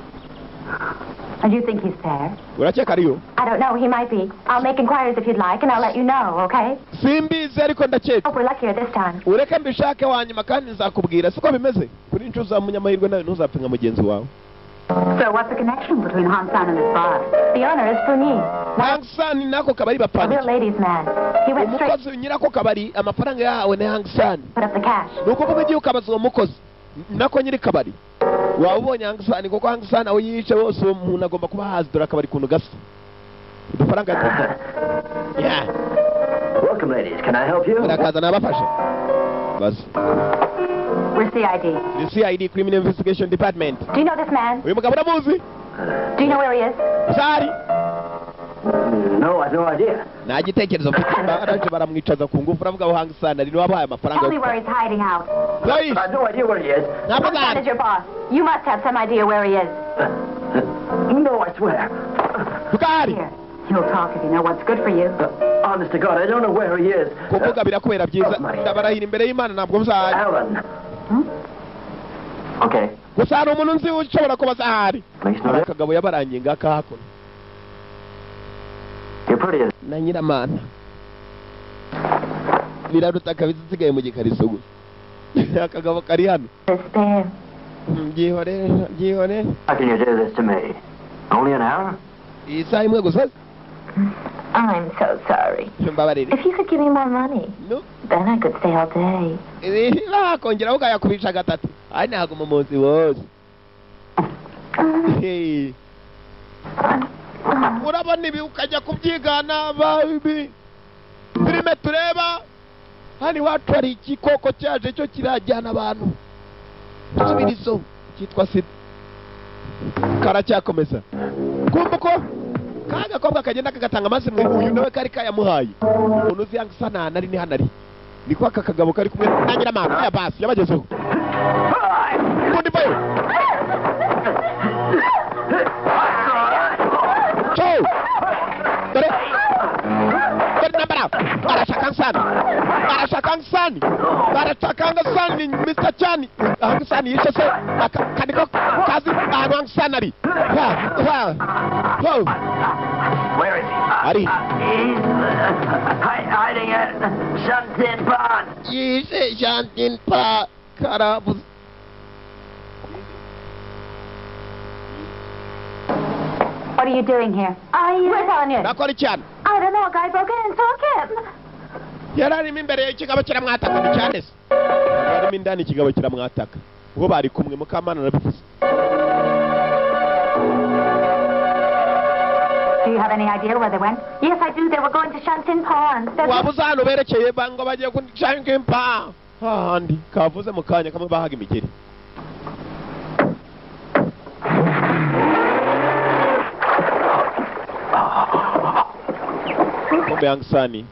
And you think he's there? Urakeka ariyo? I don't know. He might be. I'll make inquiries if you'd like, and I'll let you know, okay? Simbizi ariko ndakeka. Hope we're luckier this time. Ureke mbishake wanyuma kandi nzakubwira siko bimeze. Kuri incu za munyamahirwe nawe ntuzapfe nka mugenzi wawe. So what's the connection between Han San and this bar? The owner is Puni, Hang San nako kabari a real bapana. ladies' man. He went straight Umukozi nyirako kabari amafaranga yahawe ni Hang San. to put up the cash. Nukuvuga igihe ukabaza uwo mukozi nako nyiri kabari. Wabonye Hang San kuko Hang San aho yice bose umuntu agomba kuba hazi dore akabari kuntu gasa. Udufaranga yatanga. Yeah. Welcome, ladies. Can I help you? Urakaza nabafasha. Basi. We're CID. The CID Criminal Investigation Department. Do you know this man? Uyu mugabo uramuzi? Do you know where he is? Sari. No, I've no idea. Nta gitekerezo mfite baraje baramwicaza ku ngufu uravuga aho Hang San ari wabaye amafaranga. Tell me where he's hiding out. Please. I've no idea where he is. Ntabwo Han San is nzi. your boss. You must have some idea where he is. No, I swear. Tukari. Here, you'll talk if you know what's good for you. Honest to God, I don't know where he is. Kuvuga birakubera byiza. Ndabarahira imbere y'Imana ntabwo muzahari. Alan. Okay. Gusa hari umuntu nzi ushobora kuba ahari. Please know that. Akagabo yabarangiye ngaka hakuno. You're pretty as... Na nyiramana. Biraruta kabisa isigaye mu gikariso gusa. Akagabo kari hano. Despair. Gihore. How can you do this to me? Only an hour? Isaha imwe gusa. I'm so sorry. Mbabarire. If you could give me more money, No. then I could stay all day. Kongera ukayakubisha gatatu. Ari ntabwo mu munsi wose. Hey. Urabona ibi ukajya kubyigana baby. Filime tureba. Hani watu hari ikikoko cyaje cyo kirajyana abantu. Subirizo cyitwa Sida. Karacyakomeza. Kumva ko kaga kobwa kagenda kagatanga amazi mu uyu nawe kari kayamuhaye. Umuntu uzi Hang San nari ni hanari. Niko aka kagabo kari kumwe nangira amana ya basi yabagezeho. Kundi bayo. Ciao. Dore. Dore nambara. Barashaka Hang San. Mr. Chani. Hang San yishe se. Kaniko kazi Hang San ari. Wow. Where is he? Ari. He's hiding at Shantin Pond. Yishe Shantin pa karabuz. What are you doing here? Where's Anya? Nakora cyane. I don't know. A guy broke in and took him. Yararimo imbere y'ikigabo kiramwataka ni cyane se. Yararimo indani ikigabo kiramwataka. Ubwo bari kumwe Mukamana nabivuze. Do you have any idea where they went? Yes, I do. They were going to Shantin Pond. Wabuze hano berekeye bango bagiye ku Shantin pa. Handi kavuze mu kanya kamwe bahaga imigeri. Kombe Hang San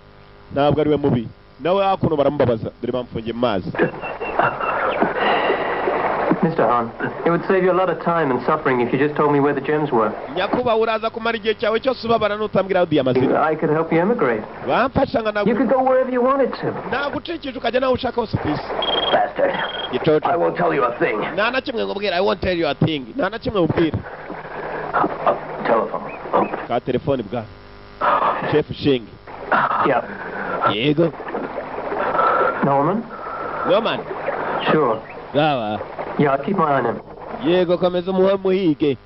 ntabwo ari we mubi. Nawe hakuno baramubabaza dore bamfungiye mu mazi. Mr. Han, it would save you a lot of time and suffering if you just told me where the gems were. Nyakuba uraza kumara igihe cyawe cyose ubabara nutambwira aho diyamazina. I could help you emigrate. Bamfasha nka You could go wherever you wanted to. nagucikije ukajya nawe ushaka hose ku isi. Bastard. Gicoco. I won't tell you a thing. Nta na kimwe nkubwira. I won't tell you a thing. Nta na kimwe nkubwira. Telephone. Ka telefone bwa Chef Shing. Yeah. Yego. Norman? Norman. Sure. Gawa. Yeah, I'll keep my eye on him. Yego komeza muhige.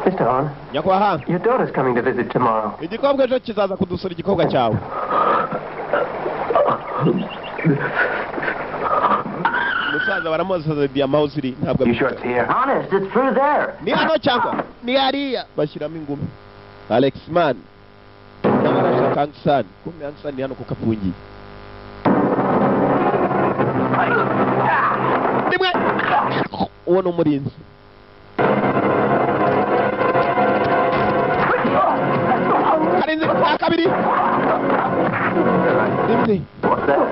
Mr. Han, Nyakwa ha. your daughter's coming to visit tomorrow. Igikobwa ejo kizaza kudusura igikobwa cyawe. Musaza baramusaza Diamause iri ntabwo. You sure it's here? Honest, it's through there. Ni hano cyangwa ni hariya bashyiramo ingumi. Alex man. Nabarashaka Hang San. Kumbe Hang San ni hano kukafungiye. Nimwe. Uwo ni umurinzi. Karinzi kabiri. Nimwe. What's that?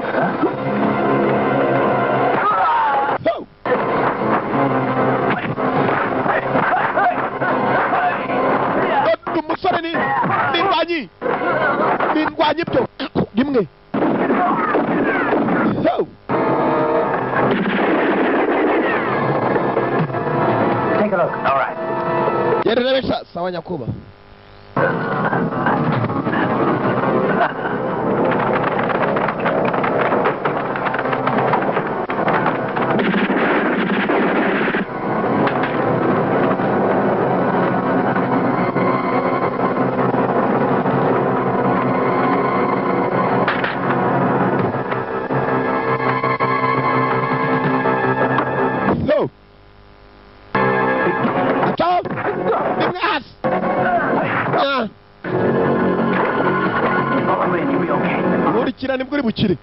Gereza sawa nyakuba. Nibwo uri bukire.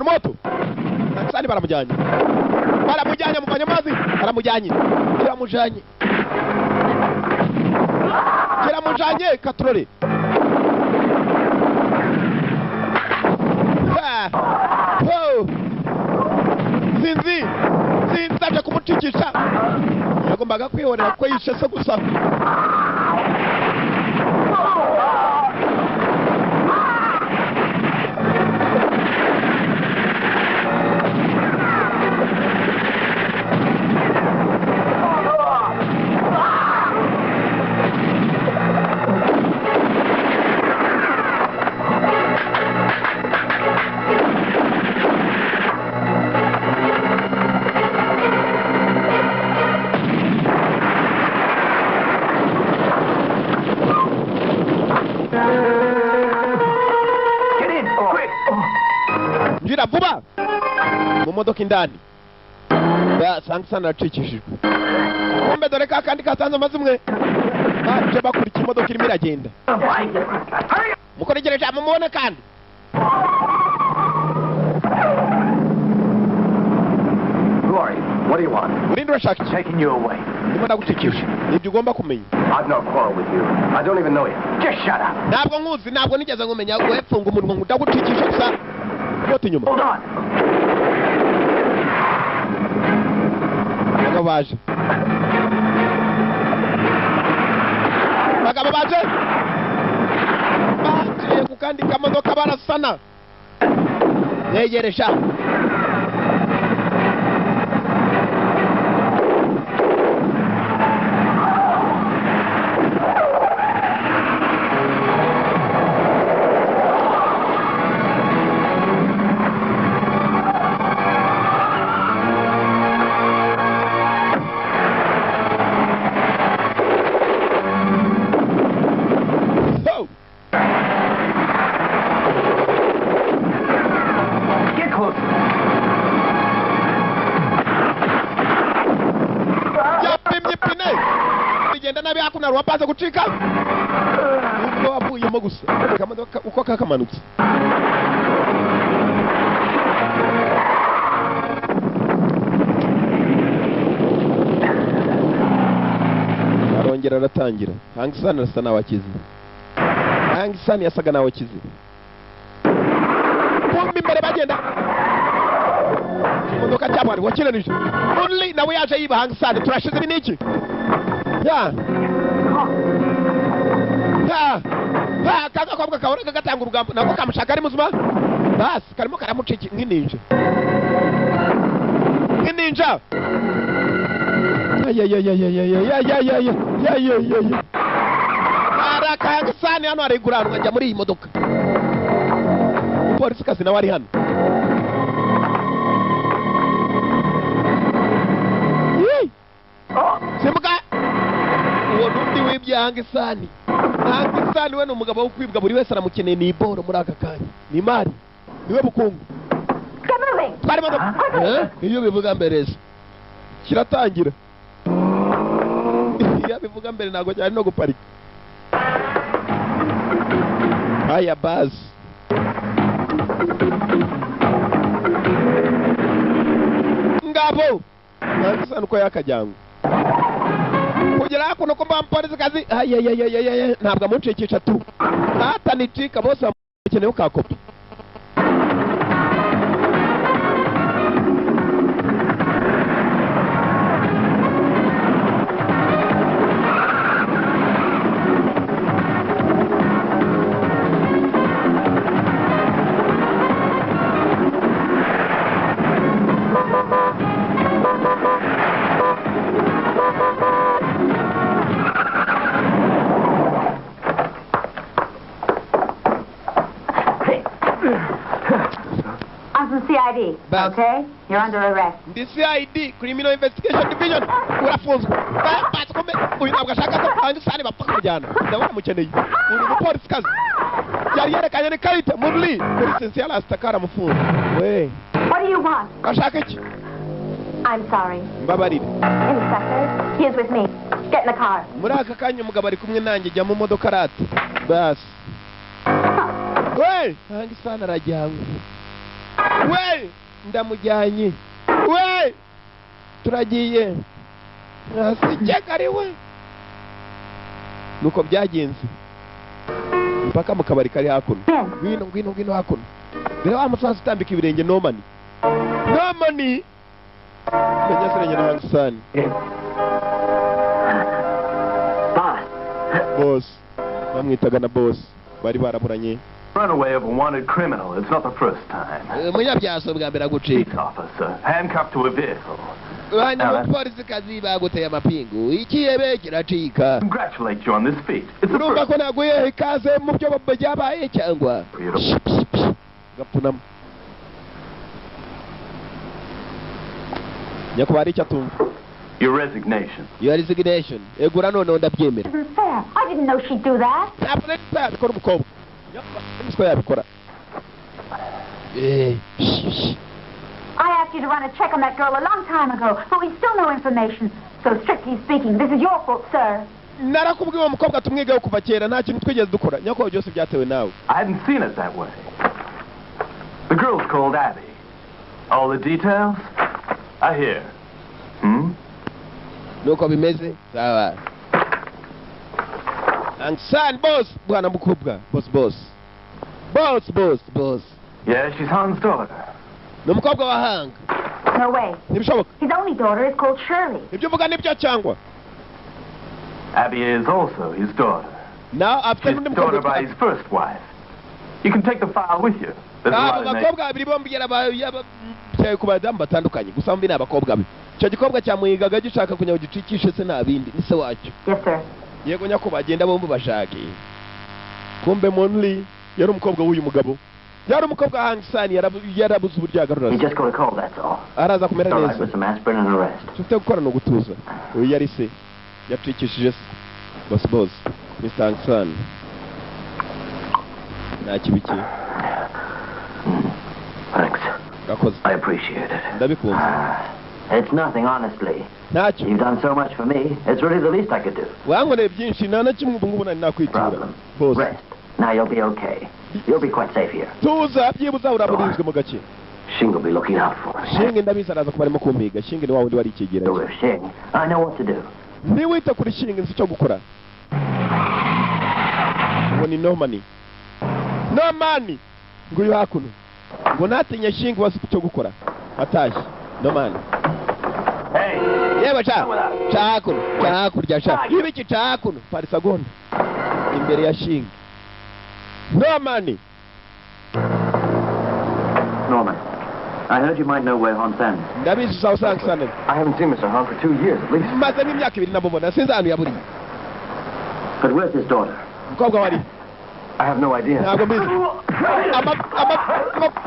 Moto. Sani baramujyanye. Baramujyanye muvanye amazi. Baramujyanye. Kiramujyanye. Kiramujyanye katrole. Sinzi. Sinzi aje kumucikisha. Yagombaga kwihorera ko yishe se gusa. Vuba mu modoka indani Sankisani aracikishijwe. Kumbe dore ka kandi katanze amazimwe baje bakurikira imodoka irimo iragenda. Mukoregereje amumubone kandi What do you want? urinde urashaka iki? Taking you away. Ndimo ndagucikisha. Ibyo ugomba kumenya. I've no quarrel with you. I don't even know you. Just shut up. Ntabwo nkuzi, ntabwo nigeze nkumenya. Wepfunga umunwa ndagucikisha gusa. Yote nyuma. Hold on. Bagabo baje. Bagabo baje. Baje kukandi kamodoka barasana. Yegeresha. Hakuna ruwapaza gucika ubwo wapuyemo gusa kamodoka uko kakamanutse arongera aratangira. Sankisani arasa nawe akize. Sankisani yasaga nawe akize. Kumbi imbere bagenda imodoka cyabari wakiranije only nawe yaje yiba Sankisani turashize biniki ya kaka kwa kabona gatanga urugambo nako kamushaka ari muzima basi karimo karamuciki nk'inninja araka Sankisani hano ariguranwa ajya muri iyi modoka. Polisi kazi nawe ari hano. Simbuka uwo nundi wibya Sankisani. Sankisani we ni umugabo wo kwibwa, buri wese aramukeneye. Ni iboro muri aka kanya, ni mari, niwe bukungu. Twari modoka iyo bivuga mbere se kiratangira. Iyo bivuga mbere ntago cyari no guparika. Aya basi ngabo Sankisani uko yakajyango kugera kuno ko bampolisi kazi ntabwo amucikisha tu atanicika bose bamukeneye ukakopa. CID. Bas. Okay? You're under arrest. Ndi CID, Criminal Investigation Division. Urafunzwe. Basi kombe. Uyu ntabwo ashaka ko Hangsani bapfa kumujyana. Ndabona mukeneye. Uri umupolisi kazi. Yari yerekanye ni karite muri license ya Rastakara mufunze. We. What do you want? Ashaka iki? I'm sorry. Mbabarire. Inspector, he is with me. Get in the car. Muri aka kanya umugabo ari kumwe nanjye jya mu modoka rati. Basi. We, Hangsani arajyanywe. We, ndamujyanye. We, turagiye. Sijyega ari we. Nuko byagenze. Mpaka mu kabari kari hakuno. Ngwino hakuno. Mbere wa musanze utambika ibirenge no money. No money. Menya serenya na Hangsani. Boss. Bamwitaga na boss. Bari baraburanye. Runaway of a wanted criminal. It's not the first time. Munyabyaso bwa mbere gucika. Police officer, handcuffed to a vehicle. Hanyuma polisi kazi baguteye amapingu. Ikiyebe kiracika. Congratulate you on this feat. It's a Urumva first. ko naguye ikaze mu byo byabaye cyangwa. Gapunamo. Nyakubari cyatumva. Your resignation. Your resignation. Egura none ndabyemera. Isn't fair. I didn't know she'd do that. Ntabwo nabikora umukobwa. Niko yabikora. I asked you to run a check on that girl a long time ago, but we still no information. So strictly speaking, this is your fault, sir. Narakubwiye uwo mukobwa tumwigeho kuva kera nta kintu twigeze dukora. Nyakubahwa byose byatewe nawe. I hadn't seen it that way. The girl's called Abby. All the details? I hear. Nuko bimeze? Sawa. Hangsani boss, bwana mkubwa. Boss. Yeah, she's Han's daughter. Numukobwa wa Hang. No way. Nibishoboka. His only daughter is called Shirley. Ibyo uvuga nibyo cyangwa? Abby is also his daughter. Now after His daughter by his first wife. You can take the file with you. There's a lot in there. Abakobwa babiri bombi yarabaye ku badamu batandukanye gusa mbi n'abakobwa be. Icyo gikobwa cyamuhigaga gishaka kunya gicikishe se nabindi ni se wacu. Yes, sir. Yego nyakubahwa agenda bombi bashake. Kumbe Monly yari umukobwa w'uyu mugabo. Yari umukobwa Hangsani yarabuze uburyo yagarura. You just got a call, that's all. Araza kumera All right, neza. with some aspirin and a rest. Tufite gukora no gutuza. Uyu yari se yacikishije se. Boss. Mr. Hangsani. Nta kibiki. Thanks. Gakoze. I appreciate it. Ndabikunze. It's nothing, honestly. Ntacyo. You've done so much for me. It's really the least I could do. Wankoreye byinshi nta na kimwe ubu ngubu nari nakwitura. Problem. Boss. Rest. Now you'll be okay. You'll be quite safe here. Tuza byibuza uraburinzwe mu gace. Shing will be looking out for us. Shinge ndabizi araza kuba arimo kumpiga. Shinge ni wa wundi wari So ikigerage. with Shing, I know what to do. Niwita kuri Shinge nzi icyo gukora. Ngo ni no money. No money. Ngo uyu hakuno. Ngo natinye Shinge wasi icyo gukora. Atashye. No money. Hey! Yewe hakurya sha. Ibiki hakuno. Parisagonda. Imbere ya Shinge. No money. Norman, I heard you might know where Han San is. Ndabizi sawa sana. I haven't seen Mr. Han for 2 years at least. Maze n'imyaka ibiri nabubona sinzi ahantu yaburiye. But where's his daughter? Mukobwa wari. I have no idea. Ntabwo mbizi.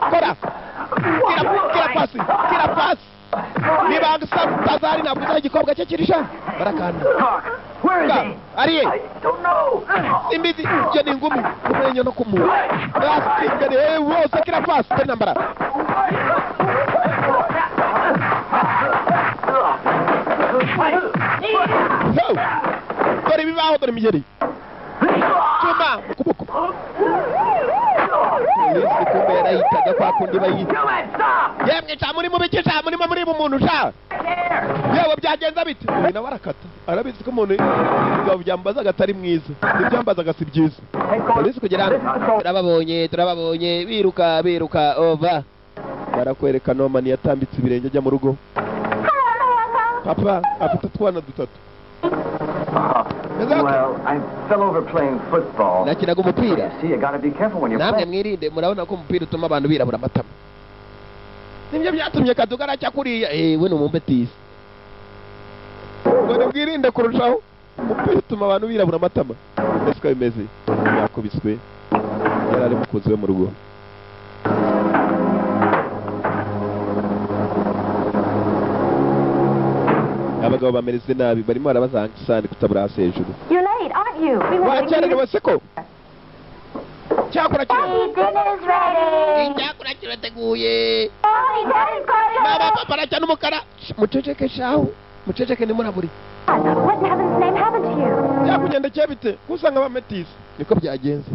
Kora. Kira pasi. Niba Hangsani utazari ntabwo uzaha igikobwa cye kirisha. Barakanda. Where is he? Ariye. I don't know. Imbizi je ni ngumi kumenyo no kumu. Basi ngene wose kira pasi tena mbara. Ho. Kori bibaho dore migeri. Chuma kuboko. Polisi kumbe yarahitaga kwa kundi bayita. Yemwe cyamuri mu biki cyamuri muri umuntu sha. Yewe byagenza bite? Uyu barakata. Arabizi ko umuntu ngabo byambaza gatari mwiza. Ibyambaza gasi byiza. Polisi kugera turababonye biruka over. Barakwereka Norman yatambitse ibirenge ajya mu rugo. Papa afite twana dutatu. Well, I fell over playing football. Nakinaga umupira. See, you gotta be careful when you're Namwe playing. mwirinde murabona ko umupira utuma abantu birabura amatama. Nibyo byatumye Kadugara cyakuriya we ni umumbetisi. Ngo mwirinde kurushaho. Umupira utuma abantu birabura amatama. Ese ko bimeze yakubiswe. Yarari mukuzi we mu rugo. abagabo bamereze nabi barimo barabazanga isani kutabura hasi hejuru. You're late, aren't you? We were waiting for Wakererewe you. seko. Cyakora kire. Daddy, dinner's ready. Cyakora kirateguye. Daddy, Daddy's calling. Baba papa aracana umukara. Muceceke shahu. Muceceke ni muraburi. What in heaven's name happened to you? Byakugendekeye bite? Kusanga abametisi. Niko byagenze.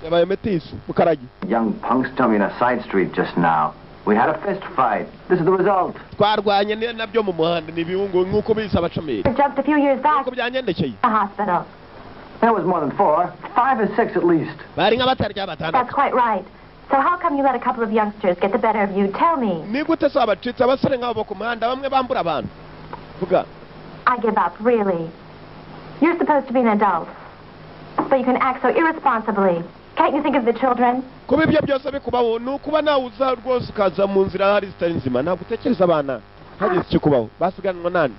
Yabaye metisi mukaragi. Young punks told me in a side street just now. We had a fist fight. This is the result. Twarwanye nabyo mu muhanda nibiyungu nkuko bisa abacameri. Jumped a few years back Nkuko byangendekeye. to the hospital. That was more than 4. 5 or 6 at least. Bari nk'abatarya batandatu. That's quite right. So how come you let a couple of youngsters get the better of you? Tell me. Ni gute so abacitse abasore nk'abo ku muhanda bamwe bambura abantu. Vuga. I give up, really. You're supposed to be an adult. But you can act so irresponsibly. Can't you think of the children? Kuba ibyo byose bikubaho ni ukuba nawe uza rwose ukaza mu nzira hari zitari nzima ntabwo utekereza abana hagize icyo kubaho basiganwa nani.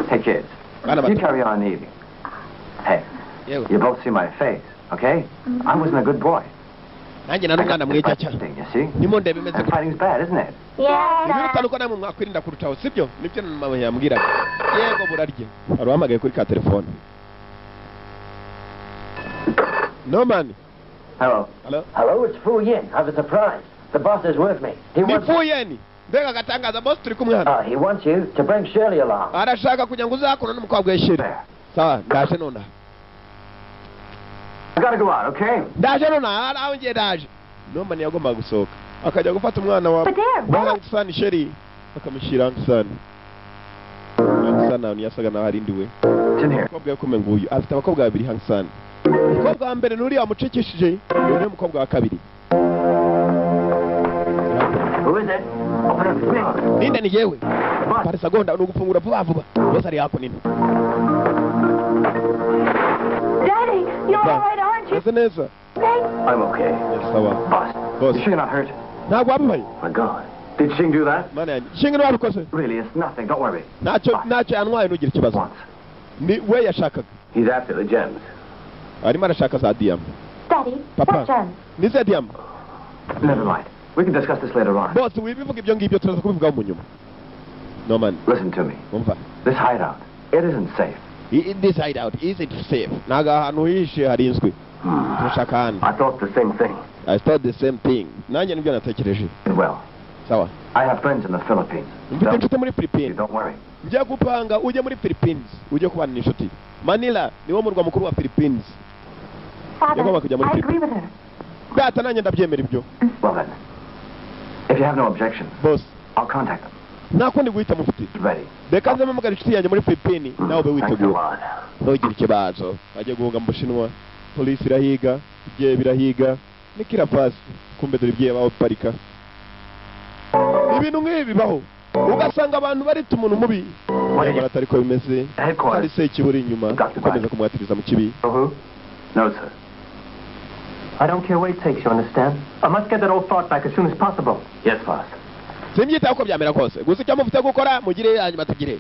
Hey, kids. You carry on eating. Hey, you both see my face, okay? I wasn't a good boy. Nanjye nari umwana mwiza cyane. You see? Nimo ndebe imeze And fighting's bad, isn't it? Ibi bitandukanye namwe mwakwirinda kurutaho sibyo nibyo mama yambwiraga. Yego burarye. Hari uhamagaye kuri ka telefone. No man. Hello. Hello. Hello, it's Fu Yin. I have a surprise. The boss is with me. He Ni wants... Fuyeni. Mbega gatangaza boss turi kumwe hano. He wants you to bring Shirley along. Arashaka kugira ngo uzakora n'umukobwa w'ishiri. Sawa ndaje nona. I gotta go out, okay? Ndaje nona aho ngiye ndaje. No man yagomba gusohoka. Akajya gufata umwana wa But dear, Hangsani Sheri akamushyira Hangsani. Hangsani ni yasaga naho arindiwe. It's in here. Umukobwa yakomeye nguyu afite abakobwa babiri Hangsani. Umukobwa wa mbere nuri yamucekeshije uyu umukobwa wa kabiri. Who is it? Open up the door. Ninde ni yewe? Pare segonda nugufungura vuba vuba. Bose ari yako nini? Daddy, you're all right, aren't you? Ese neza. I'm okay. Sawa. Boss, Boss. you sure you're not hurt? Ntabwo wabibaye. My God. Did Shing do that? Mana yanjye. Shinga wabikoze. Really, it's nothing. Don't worry. Ntacyo yanwaye nugira ikibazo. Once. Ni we yashakaga. He's after the gems. Arimo arashaka za diyama. Daddy, Papa. what gems? Ni ze diyama. Never mind. We can discuss this later on. Boss wibivuga ibyo ngibyo turaza kubivugaho mu nyuma. No man. Listen to me. Umva. This hideout, it isn't safe. In this hideout, is it safe? Ntago ahantu hishe harinzwe. Turashaka hano. I thought the same thing. I thought the same thing. Nanjye nibyo natekereje. Well, Sawa. I have friends in the Philippines. Mfite inshuti muri You Philippines. don't worry. Njya gupanga ujye muri Philippines. Ujye kubana n'inshuti. Manila niwo murwa mukuru wa Philippines. Father, Yagomba kujya muri I agree with her. Data nanjye ndabyemera ibyo. Well then, if you have no objections, Boss. I'll contact them. Nta kundi guhita mufite. Ready. Reka nze mpamagara inshuti yanjye muri Philippines nawe ube Thanks a witeguye. lot. Ntugire ikibazo. Ajya guhunga mu Bushinwa. Polisi irahiga. Ibyeyi birahiga. Nikira fasi. Kumbe dore ibyeyi baparika. Ibintu nk'ibi bibaho. Ugasanga abantu barita umuntu mubi. Nyamara atari ko bimeze. Hari se ikiburi inyuma. Ukomeza kumwatiriza mu kibi. No, sir. I don't care where it takes you, understand? I must get that old fart back as soon as possible. Yes, boss. Simbyitaho uko byamera kose. Gusa icyo mufite gukora mugire hanyuma tugire.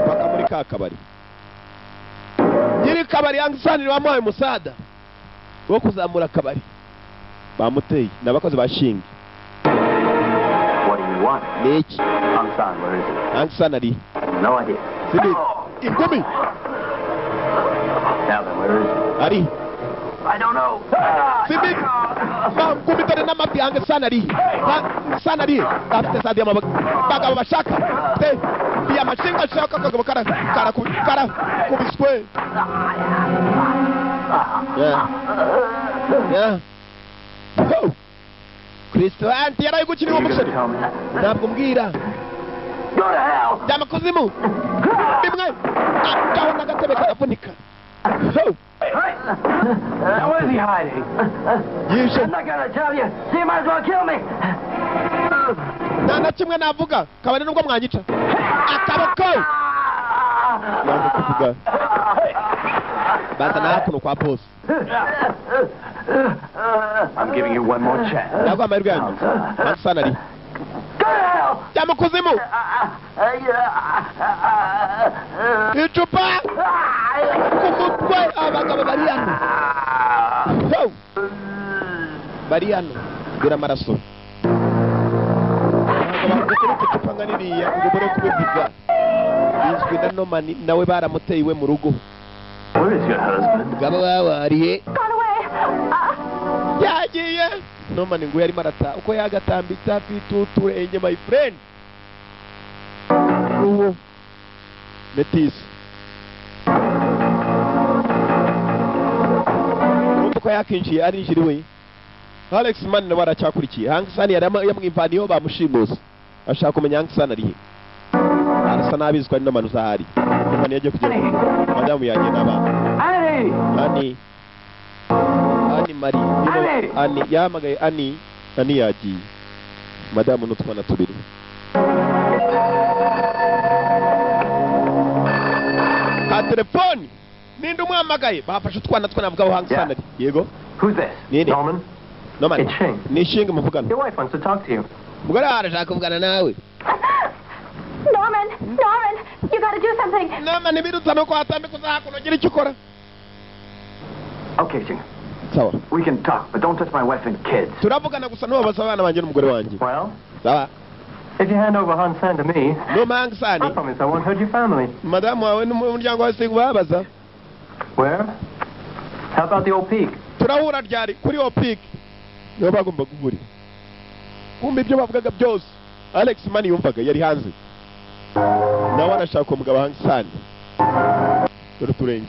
Paka muri ka kabari. Nyiri kabari Hangsani bamuhaye umusada wo kuzamura kabari. Bamuteye n'abakozi ba Shing. What do you want? Niki Hangsani, where is it? Hangsani ari. No idea. Sibi ingumi Now then, where is it? ari. I don't know. Sibi ngumi tare n'amafi Hangsani ari. Hangsani ari. Afite sadi y'amabaga bashaka. Te ya mashinga shaka kagabo kara kubiswe. Yeah. Oh. Kristo anti yaraye gukina uwo musore. Ntabwo mbwira. Go to hell! Jama kuzimu. Bimwe. Akaho n'agatebe karavunika. Oh. Now where's he hiding? Yishe. I'm not gonna tell you. So you might as well kill me. Nta kimwe navuga. Kabone nubwo mwanyica. Akaboko. Yanze kuvuga. Bata na hakuno kwa boss. I'm giving you one more chance. Ntabwo amahirwe yanyu. Hangsani ari. Go to hell! Jama kuzimu. Icupa. Kumutwe abagabo bari hano. Oh. Bari hano. Bira amaraso. mukureke icupa nka ririya ngo mure kubivuga bizwi na Norman nawe baramuteye iwe mu rugo. Where is your husband? Mugabo wawe arihe? Gone away. Yagiye. Norman ngo yarimo arata uko yagatambitse afite uturenge my friend. Uwo Metis. Uko yakinjiye arinjiriwe. Alex Man nawe aracyakurikiye. Hangsan yamwivaniyeho bamushimuza. Ashaka kumenya Hangsan arihe. Arasa nabizwa ni Norman uzahari. Norman yagiye kugera. Madamu yagiye n'abana. Ani Mari. Ani yamagaye Ani yagiye. Madamu n'utwana tubiri. Ka telefoni. Ninde umwamagaye? Bafashe utwana navuga aho Hangsan ari. Yego. Who's this? Norman? Norman. It's Shing. Ni Shing muvugana. Your wife wants to talk to you. Mugara arashaka kuvugana nawe. Norman, you gotta do something. Norman birutsa no kwatambe kuzakuno gira icyo ukora. Okay, Shing. Sawa. We can talk, but don't touch my wife and kids. Turavugana gusa nubabaza abana banje n'umugore wanjye. Well, Sawa. if you hand over Hangsan to me, No Hangsan. I promise I won't hurt your family. Madamu wawe n'umuryango wawe singubabaza. Where? How about the old peak? Turahura ryari kuri o peak. Niyo bagomba kugura. Kumbe ibyo bavugaga byose. Alex Man yumvaga yari hanze. Nawe arashaka umugabo Hangsan. Dore turenge.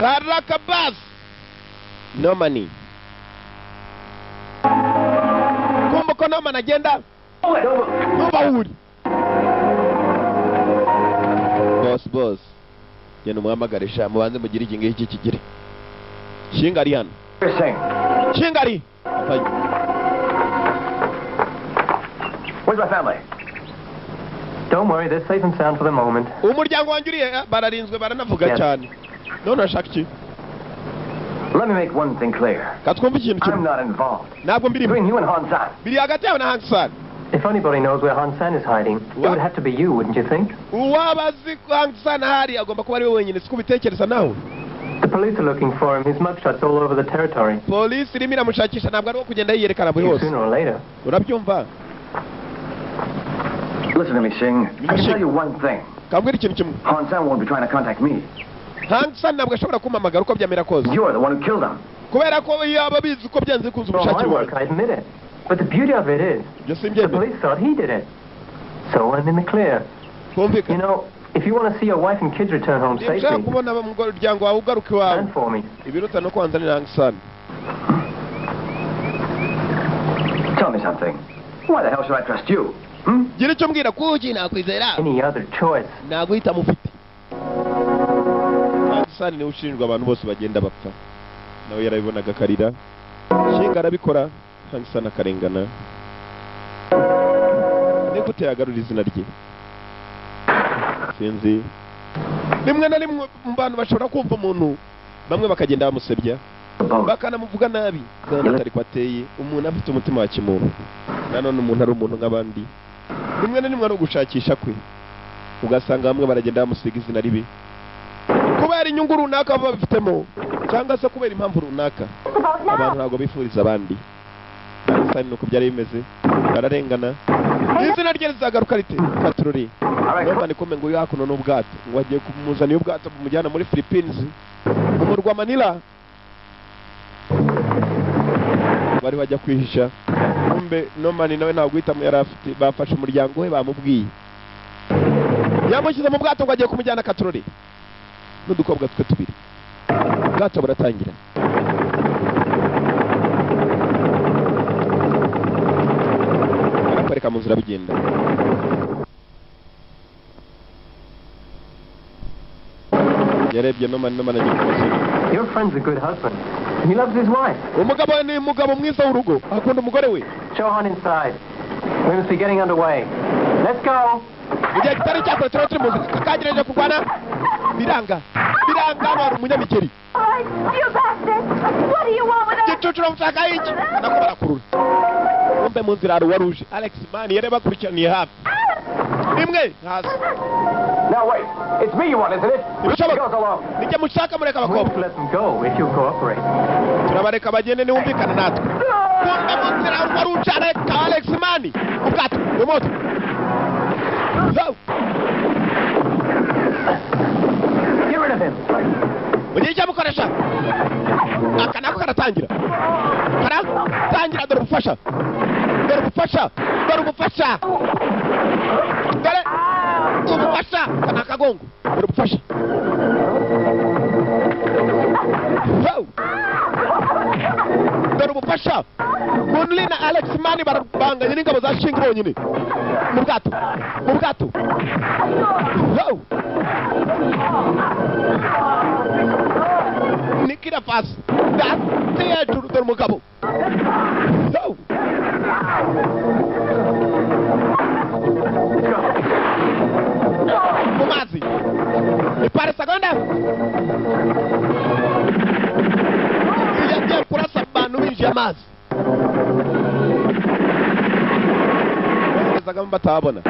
Karakabas. No money. Kumbe ko Norman agenda. Ntubahuri. Boss. Yena umuhamagarisha mubanze mugire iki ngiki kigire. Shinga ari hano. Shinga ari. Where's my family? Don't worry, they're safe and sound for the moment. Umuryango wanjye uriye bararinzwe baranavuga cyane. None ashaka iki? Let me make one thing clear. Katwumva ikintu I'm kimwe. not involved. Ntabwo mbirimo. Between you and Hangsan. Biri hagati yawe na Hangsan. If anybody knows where Hangsan is hiding, it would have to be you, wouldn't you think? Uwabazi ko Hangsan hari agomba kuba ari we wenyine siko bitekereza nawe. The police are looking for him. His mugshots all over the territory. Police irimo iramushakisha ntabwo ari wo kugenda yiyerekana buri hose. Sooner or later. Urabyumva? Listen to me, Shing. I can tell you one thing. Kabwira ikintu kimwe. Hangsan won't be trying to contact me. Hangsan ntabwo ashobora kumpamagara uko byamera kose. You're the one who killed him. Kubera ko yaba bizi uko byanze kuza For my ubushake work, bwawe. I admit it. But the beauty of it is, the police thought he did it. So I'm in the clear. You know, if you want to see your wife and kids return home safely, stand for me. Tell me something. Why the hell should I trust you? Any other choice? Hangsan ni ushinjwa abantu bose bagenda bapfa. Nawe yarabibonaga karira. Shinga arabikora. Hangsan akarengana. Nigute yagarura izina rye? Sinzi. Rimwe na rimwe abantu bashobora kumva umuntu bamwe bakagenda bamusebya bakanamuvuga nabi kandi atari kwateye umuntu afite umutima wa kimuntu. Nanone umuntu ari umuntu nk'abandi. Rimwe na rimwe ari ugushakisha kwe. Ugasanga bamwe baragenda bamusiga izina ribi. Kubera inyungu runaka baba bafitemo cyangwa se kubera impamvu runaka. Abantu ntabwo bifuriza abandi. Hangsan nuko byari bimeze. Bararengana. Izina rye rizagaruka rite? Katururi. Norman kome ngo yakuno n'ubwato. Ngo agiye kumuzana ubwato bumujyana muri Philippines. Mu murwa Manila. Bari bajya kwihisha. Kumbe Norman nawe ntabwo guhitamo yari afite. Bafashe umuryango we bamubwiye. Yamushyize mu bwato ngo agiye kumujyana Katururi. N'udukobwa twe tubiri. Ubwato buratangira. Araparika mu nzira bigenda. Yarebye Norman agiye kumusura. Your friend's a good husband. He loves his wife. Umugabo ni umugabo mwiza w'urugo. Akunda umugore we. Show on inside. We must be getting underway. Let's go. Igihe kitari cyakora turi mu nzira. Kakagerageje kurwana. Biranga ari umunyamikeri. You bastard! What do you want with us? Gicucura mutaka iki? Nako barakurura. Kumbe mu nzira hari waruje. Alex Man yari bakurikiraniye hafi. rimwe hasi Now wait. It's me you want, isn't it? Which Ibishoboka. goes along. nijya mushaka mureka We'll abakobwa let them go if you'll cooperate. turabareka bagende niwumvikana natwe kumbe mu nzira wari ucana ka Alex Mani ubwato mu moto Go. Get rid of him. mugiye icyo mukoresha aka nako karatangira dore ubufasha dore ubufasha dore ubufasha dore ubufasha kana akagongo dore ubufasha dore ubufasha Monly na Alex Mani barabanganye n'ingabo za Shing bonyine mu bwato Nikita Fast date hejuru dore umugabo mu mazi ipare segonda yagiye kurasa abantu binjiye amazi bagezagamo batabona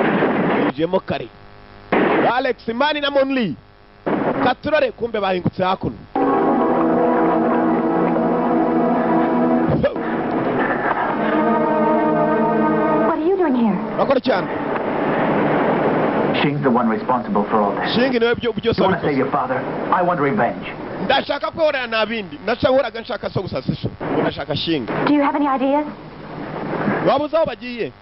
binjiyemo kare Alex Mani na Monly katurore kumbe bahingutse hakuno What are you doing here? bakora cyane Shing's the one responsible for all this. Shing niwe byose You want to save wabikoze your father? I want revenge. ndashaka kwihorera nabindi nahoraga nshaka so gusasisha ndashaka Shing Do you have any ideas? waba uzi aho bagiye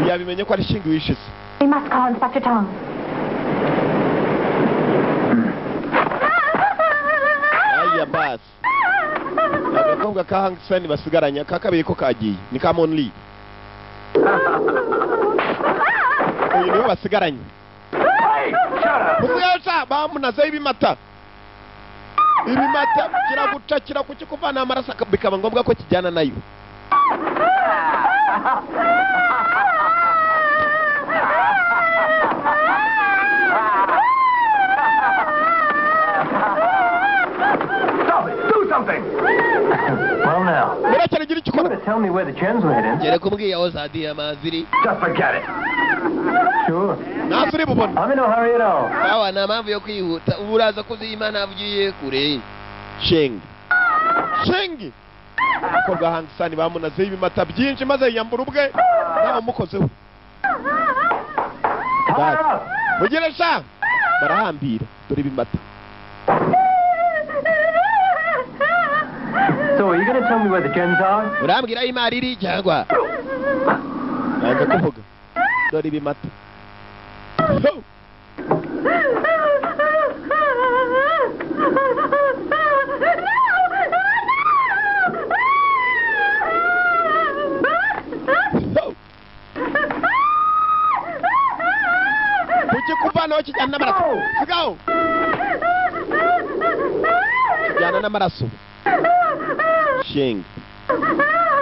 yabimenye ko ari Shing wishe se We must call Inspector Tong. aya basi agakobwa ka Hank Sen basigaranye kakabiri ko kagiye ni ka Monly uyu niwe basigaranye musigaye bamunazeho ibimata kiraguca kukikuvana amaraso bikaba ngombwa ko kijyana nayo Stop it. Do something. Well, now, murekere gira icyo You ukora want to tell me where the gems were hidden? gere kumbwiye aho zadiye amaziri Just forget it. Sure. ntazo uri bubone I'm in no hurry at all. sawa nta mpamvu yo kwihuta ubu uraza kuzima ntabwo ugiye kure Shing umukobwa Hank Sen bamunazeho ibimata byinshi maze yiyambura ubwe nawe umukozeho Tie her up. mugire sha barahambira dore ibimata So, are you going to tell me where the gems are? urambwira aho imari iri cyangwa nanze kuvuga dore ibimata kuki kuvanaho kijyana n'amaraso sigaho kijyana n'amaraso Shing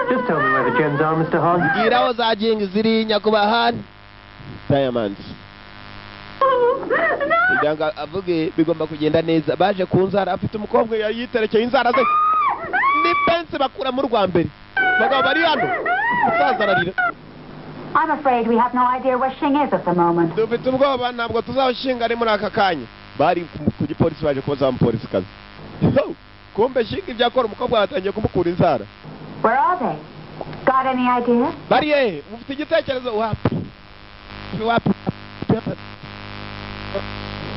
Just tell me where the gems are, Mr. Hahn. mbwira aho za Jing ziri nyakubahwa Diamonds kugira ngo avuge bigomba kugenda neza baje ku nzara afite umukobwa yiterekeye inzara ze ni pensi bakura mu rwa mbere bagabo bari hano umusaza ararira I'm afraid we have no idea where Shing is at the moment. dufite ubwoba ntabwo tuzawushinga ari muri aka kanya bari ku gipolisi baje kubaza umupolisi kazi kumbe Shing ibyo akora umukobwa yatangiye kumukura inzara Where are they? Got any idea? bari hehe ufite igitekerezo wapi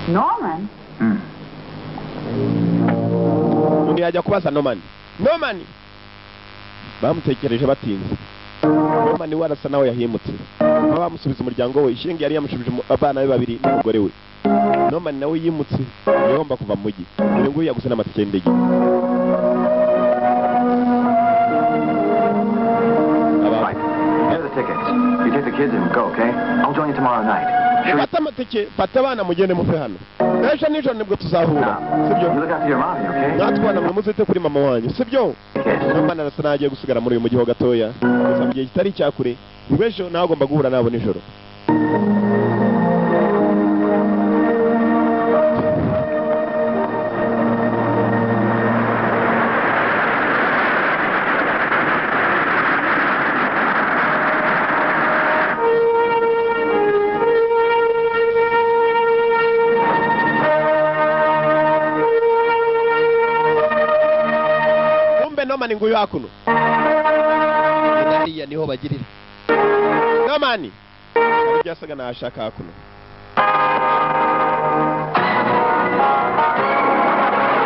Norman? undi yajya kubaza Norman bamutekereje batinze Norman we arasa nawe yahimutse bamusubiza umuryango we Shing yari yamushubije abana be babiri n'umugore we Norman nawe yimutse yagomba kuva mu mujyi dore ngo yaguze n'amatike y'indege Here are the tickets. You take the kids and go, okay? I'll join you tomorrow night. Sure. fata amatike fata abana mugende muve hano ejo nijoro nibwo tuzahura Now, sibyo you look after your mommy, okay? natwe bana muzite kuri mama wanyu sibyo Yes. Norman arasa naho agiye gusigara muri uyu mujyi ho gatoya gusa mu gihe kitari cyakure ubwo ejo nawe agomba guhura nabo nijoro Norman nguyu hakuno hariya niho bagirira Norman byasaga nashaka hakuno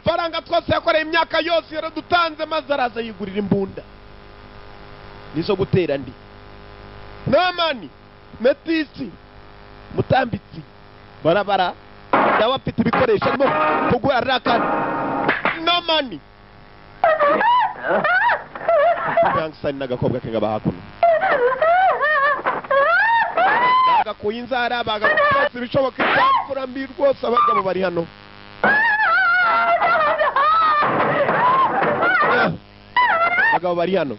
faranga twose yakoreye imyaka yose yaradutanze maze araza yigurira imbunda nizo gutera ndi Norman Metisi Mutambitsi barabara nawe afite ibikoresho arimo kugura kandi Norman Yangsani n'agakobwa ke ngaba hakuno bagakuye inzara bagakutse ibishoboka icyamfura mbi rwose abagabo bari hano abagabo bari hano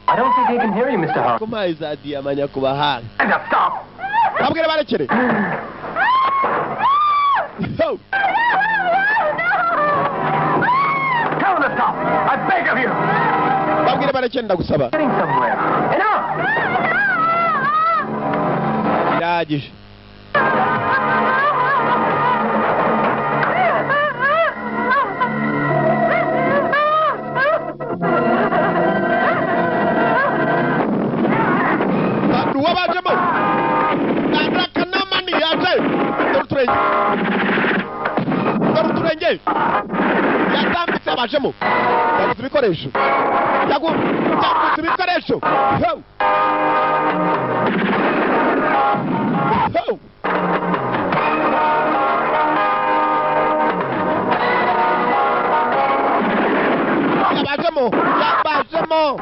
I don't think he can hear you, Mr. Hart. Come on, Zadi, amanya kubahanga. Stop! Babwire barekere. Tell him to stop! I beg of you! Babwire barekere ndagusaba. Getting somewhere. Enough! Biragije. Wabajemo. Nataka Norman yaje. Doruturenge. Yatambitse abajemo. Yaguze ibikoresho. Yaguze ibikoresho. Yabajemo.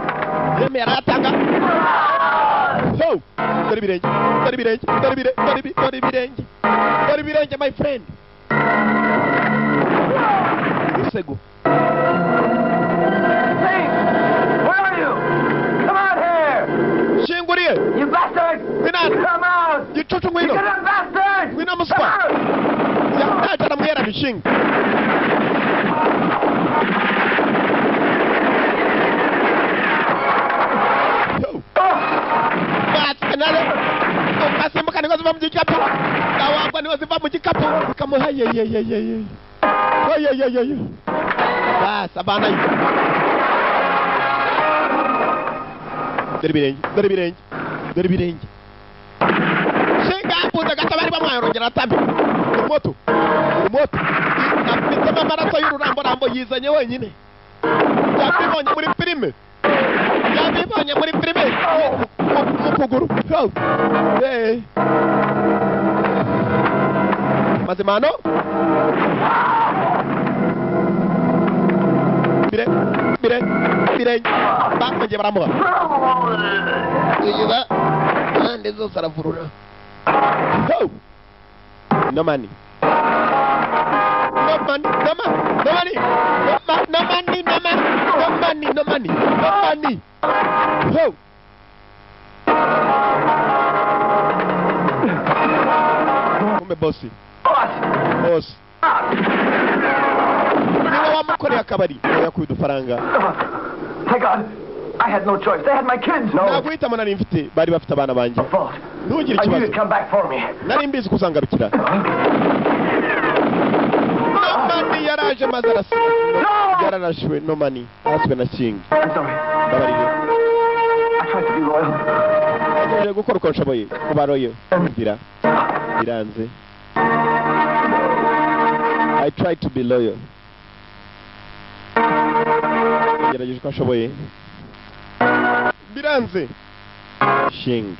Yemera atanga. Dari birenge, my friend. Sego. Hey! Where are you? Come out here! Shinguriye. You bastard! Come out! You chuchu ngwino. You bastard! Ngwino muswa. Ya acha namwera bishing. Kasimbuka niwazi va mujikapu kawangwa niwazi va mujikapu kamuhaye ye basa bana yi dari birenge shinga apuza gatabari bamwayongera tambi moto afite amaraso y'ururambo yizanye wenyine yabibonye muri filime mukuguru mazimano bire bakongeye baramuha uyiba kandi zose aravurura Norman Bossy. Boss. Niba wamukoreye akabari yakuye udufaranga. Thank God. I had no choice. They had my kids. No. Naguhitamo nari mfite bari bafite abana banjye. Ntugire I ikibazo. need to come back for me. Nari mbizi kuzangarukira. Norman yaraje maze yararashwe Norman araswe na King. I'm sorry. Babarire. I tried to be loyal. Ngiye gukora uko nshoboye kuba royo. Biranze. I tried to be loyal. Gerageje uko nshoboye. Biranze. Shing.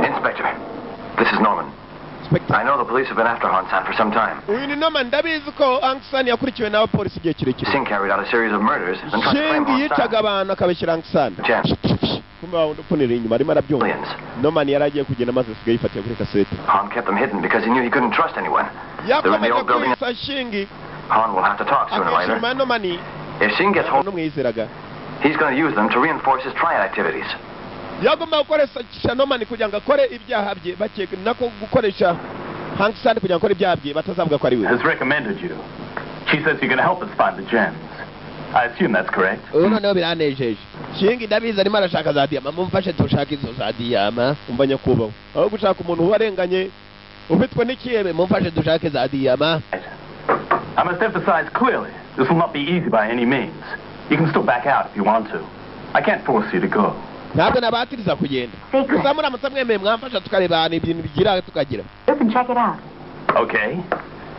Inspector, this is Norman. I know the police have been after Hansan for some time. Uyu ni Norman ndabizi ko Hansan yakurikiwe na polisi igihe kirekire. Singh carried out a series of murders and tried to claim Shing yicaga abantu akabeshyira Hansan. Kumba upunira inyuma arimo arabyumva. Norman yaragiye kugenda maze asigaye yifatiye kuri kasete. Han kept them hidden because he knew he couldn't trust anyone. They're in the old building. Han will have to talk sooner or later. If Singh gets hold, he's going to use them to reinforce his triad activities. Yagomba gukoresha Norman kugira ngo akore ibyaha bye bakeka nako gukoresha Hansan kugira ngo akore ibyaha bye batazavuga ko ari we. Has recommended you. She says you're going to help us find the gems. I assume that's correct. No, biranejeje. Shingi ndabizi arimo arashaka za diyama, mumfashe tushaka izo za diyama. Umva nyakubahwa, aho gushaka umuntu warenganye ufitwe n'ikiyebe, mumfashe dushake za diyama. I must emphasize clearly, this will not be easy by any means. You can still back out if you want to. I can't force you to go. Ntabwo nabatiriza kugenda. Gusa muramutse mwemeye mwamfasha tukareba ahantu ibintu bigira tukagira. Listen, check it out. Okay.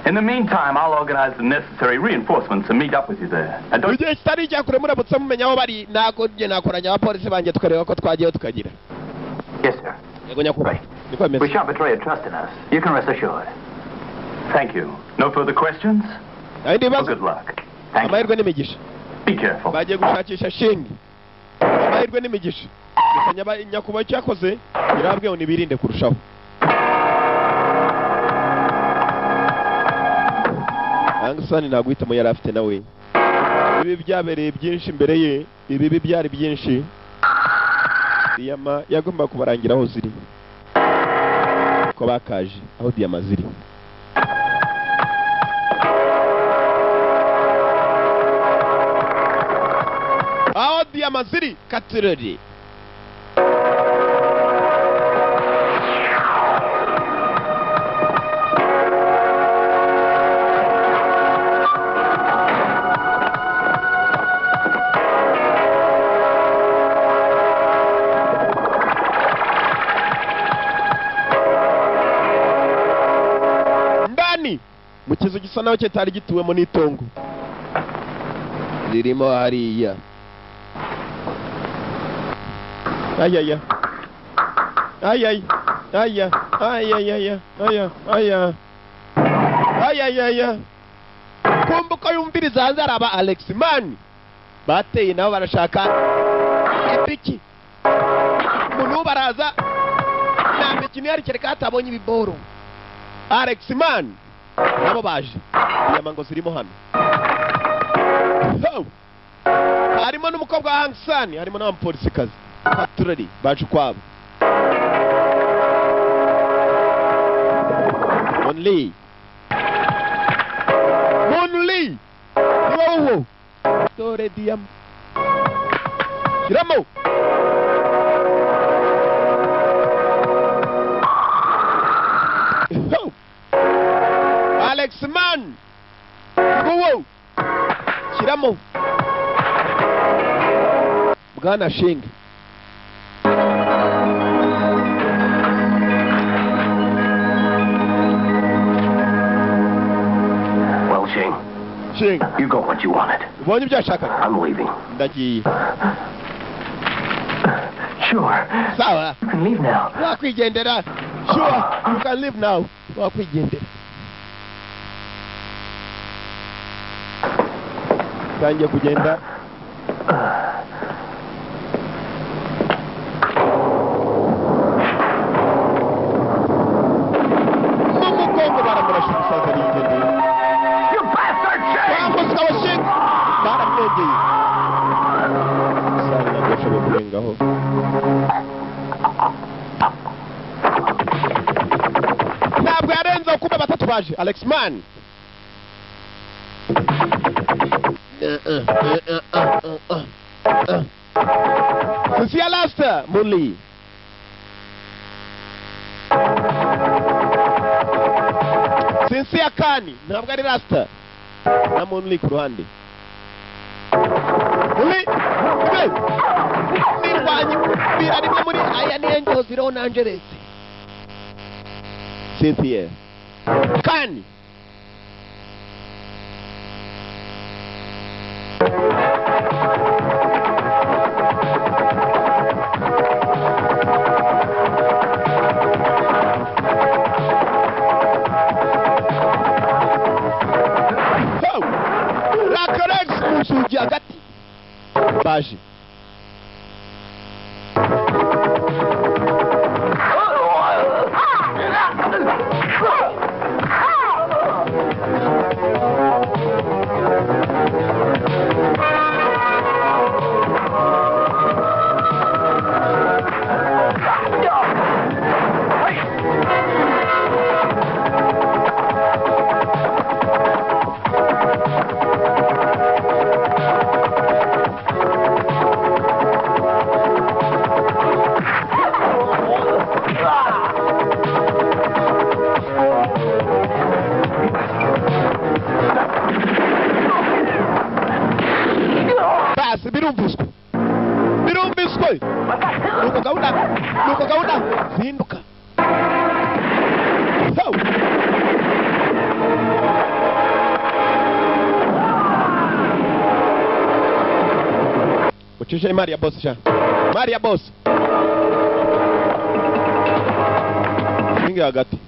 In the meantime, I'll organize the necessary reinforcements and meet up with you there. And don't... Igihe kitari cyakure muramutse mumenya aho bari, nako nje nakoranya abapolisi banjye tukareba ko twagiye tukagira. Yes, sir. Yego nyakubahwa. We shan't betray a trust in us. You can rest assured. Thank you. No further questions? Well, good luck. Thank you. Be careful. Bagiye gushakisha Shingi. Amahirwe n'imigisha. Gusa nyakubahwa cyakoze birabwe ngo nibirinde kurushaho. Angsani naguhitamo yari afite nawe. Ibi byabereye byinshi imbere ye, ibi byari byinshi. Diyama yagomba kubarangira aho ziri. Ko bakaje aho diyama ziri. Aho diyama ziri katirori. Mu kizu gisa naho cyari gituwemo n'itongo ririmo hariya. Ayaya ayaya ayaya ayaya ayaya ayaya kumbuka yumviriza hanze araba Alex man bateye nabo barashaka itiki umuntu baraza na mikino yari kereka atabonye ibiboro. Alex man nabo baje diyama ngo zirimo hano. Harimo n'umukobwa wa Hangsani, harimo n'abapolisikazi patroli baje kwabo. Monli niwowo dore diyama kiramo. Alex man wowo kiramo Bwana Shingi. Well, Shing, you got what you wanted. I'm leaving. Sure. Sawa. You can leave now. Wakwigendera. Sure, you can leave now. Wakwigendera. Tangiye kugenda. Mumukongo baramurashyikisaza n'ingendo. You bastard Shing! Wambuza wa Shing! Baramwegeye. Sari ntabwo ashoboye kurengaho. Ntabwo yarenze kuba batatu baje. Alex man. Cynthia Lasta Munli. Cynthia Kani ntabwo ari Lasta na Munli ku ruhande. Munli nirwanye birarimwe muri aya ni Angels Los Angeles. Cynthia Kani Suji hagati baje basi birumviswe nuko gahunda zinduka ucishe Maria boss sha Maria boss ingi hagati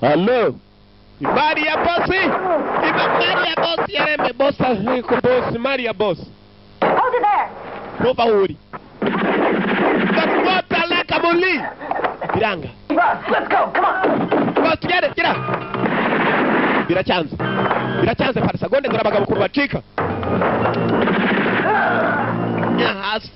Hello. Maria boss. Maria boss yarembe boss ko boss Maria boss. Hold it there. No pauri. Takota la kabuli. Biranga. Let's go. Come on. Boss get it. Birachanze para segonde turabagabo kurubacika. Yes.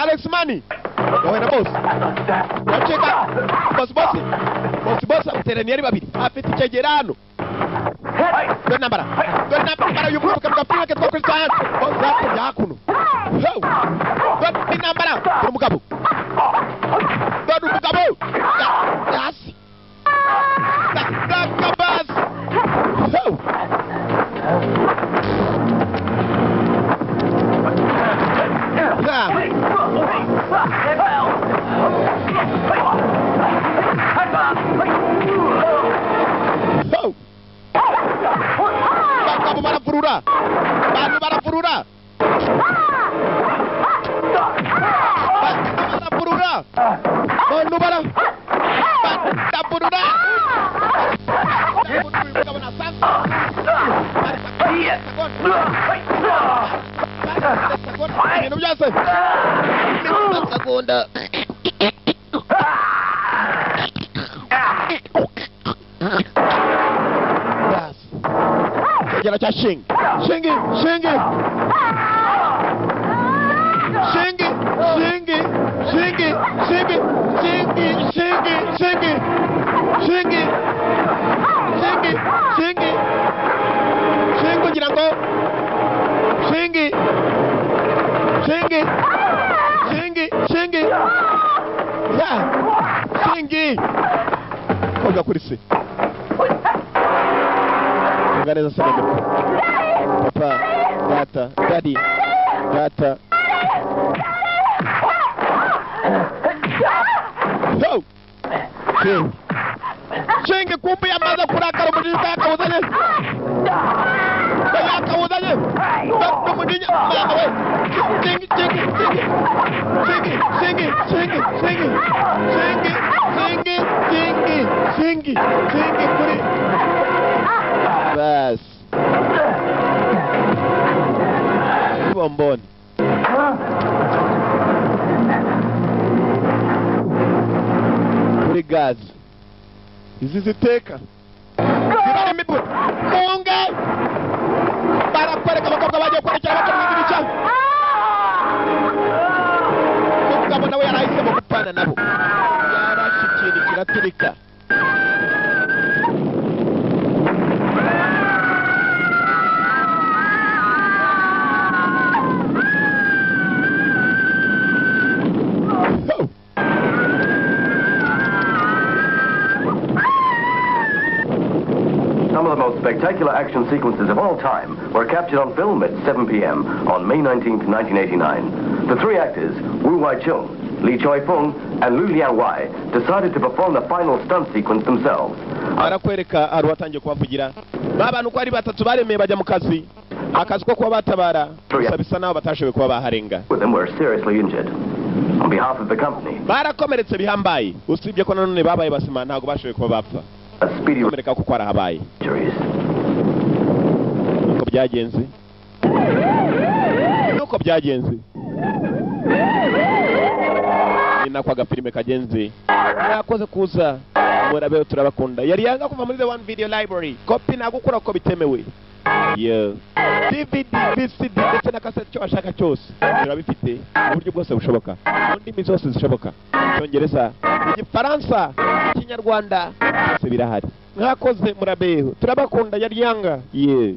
Alex Money. Go in the boss. Go check out. Boss. Terenieri babiri. Afite Chegerano. Don't number. You put come to get focus on. Boss yakuno. Don't number. Mugabo. Yes. That's boss. Oga kurisi. Organiza sana. Papa, data, daddy, data. Go. Chinge kumbe ya maza kuraka rumudika yaka uzanye. Yaka uzanye. Ndo mudinya mama we. Chinge kuri. Bas. Bombon. Kuri gaz. Izi ziteka. Zibane mibu. Munga. Para kwereka abakobwa bagiye kwerekera bakamwigira icyaha. Umugabo nawe yarahisemo gupfana nabo. Yarashikira kiraturika. Some of the most spectacular action sequences of all time were captured on film at 7 p.m. on May 19th, 1989. The three actors, Wu Wai-chung, Lee Choi-fung, and Lu Lianwai, decided to perform the final stunt sequence themselves. Barakwereka aruwatangiye kubavugira. Baba nuko ari batatu baremeye bajya mu kazi. Akazi ko kuba batabara. Gusa bisa naho batashoboye kuba baharenga. Them were seriously injured. On behalf of the company. Barakomeretse bihambaye. Usibye ko nanone babaye basima ntago bashoboye kuba bapfa. A speedy komereka kuko arahabaye. Injuries. Nuko byagenze. Nuko byagenze. Ina kwa gafilime kagenze. Nakoze kuza. Murabe turabakunda. Yari yanga kuva muri the one video library. Copy nagukura ko bitemewe. Yeah. DVD, VCD ndetse na cassette cyo ashaka cyose. Urabifite mu buryo bwose bushoboka. Ndimi zose zishoboka. Cyongereza, Igifaransa, Ikinyarwanda, byose birahari. Mwakoze murabeho. Turabakunda yari yanga. Yeah.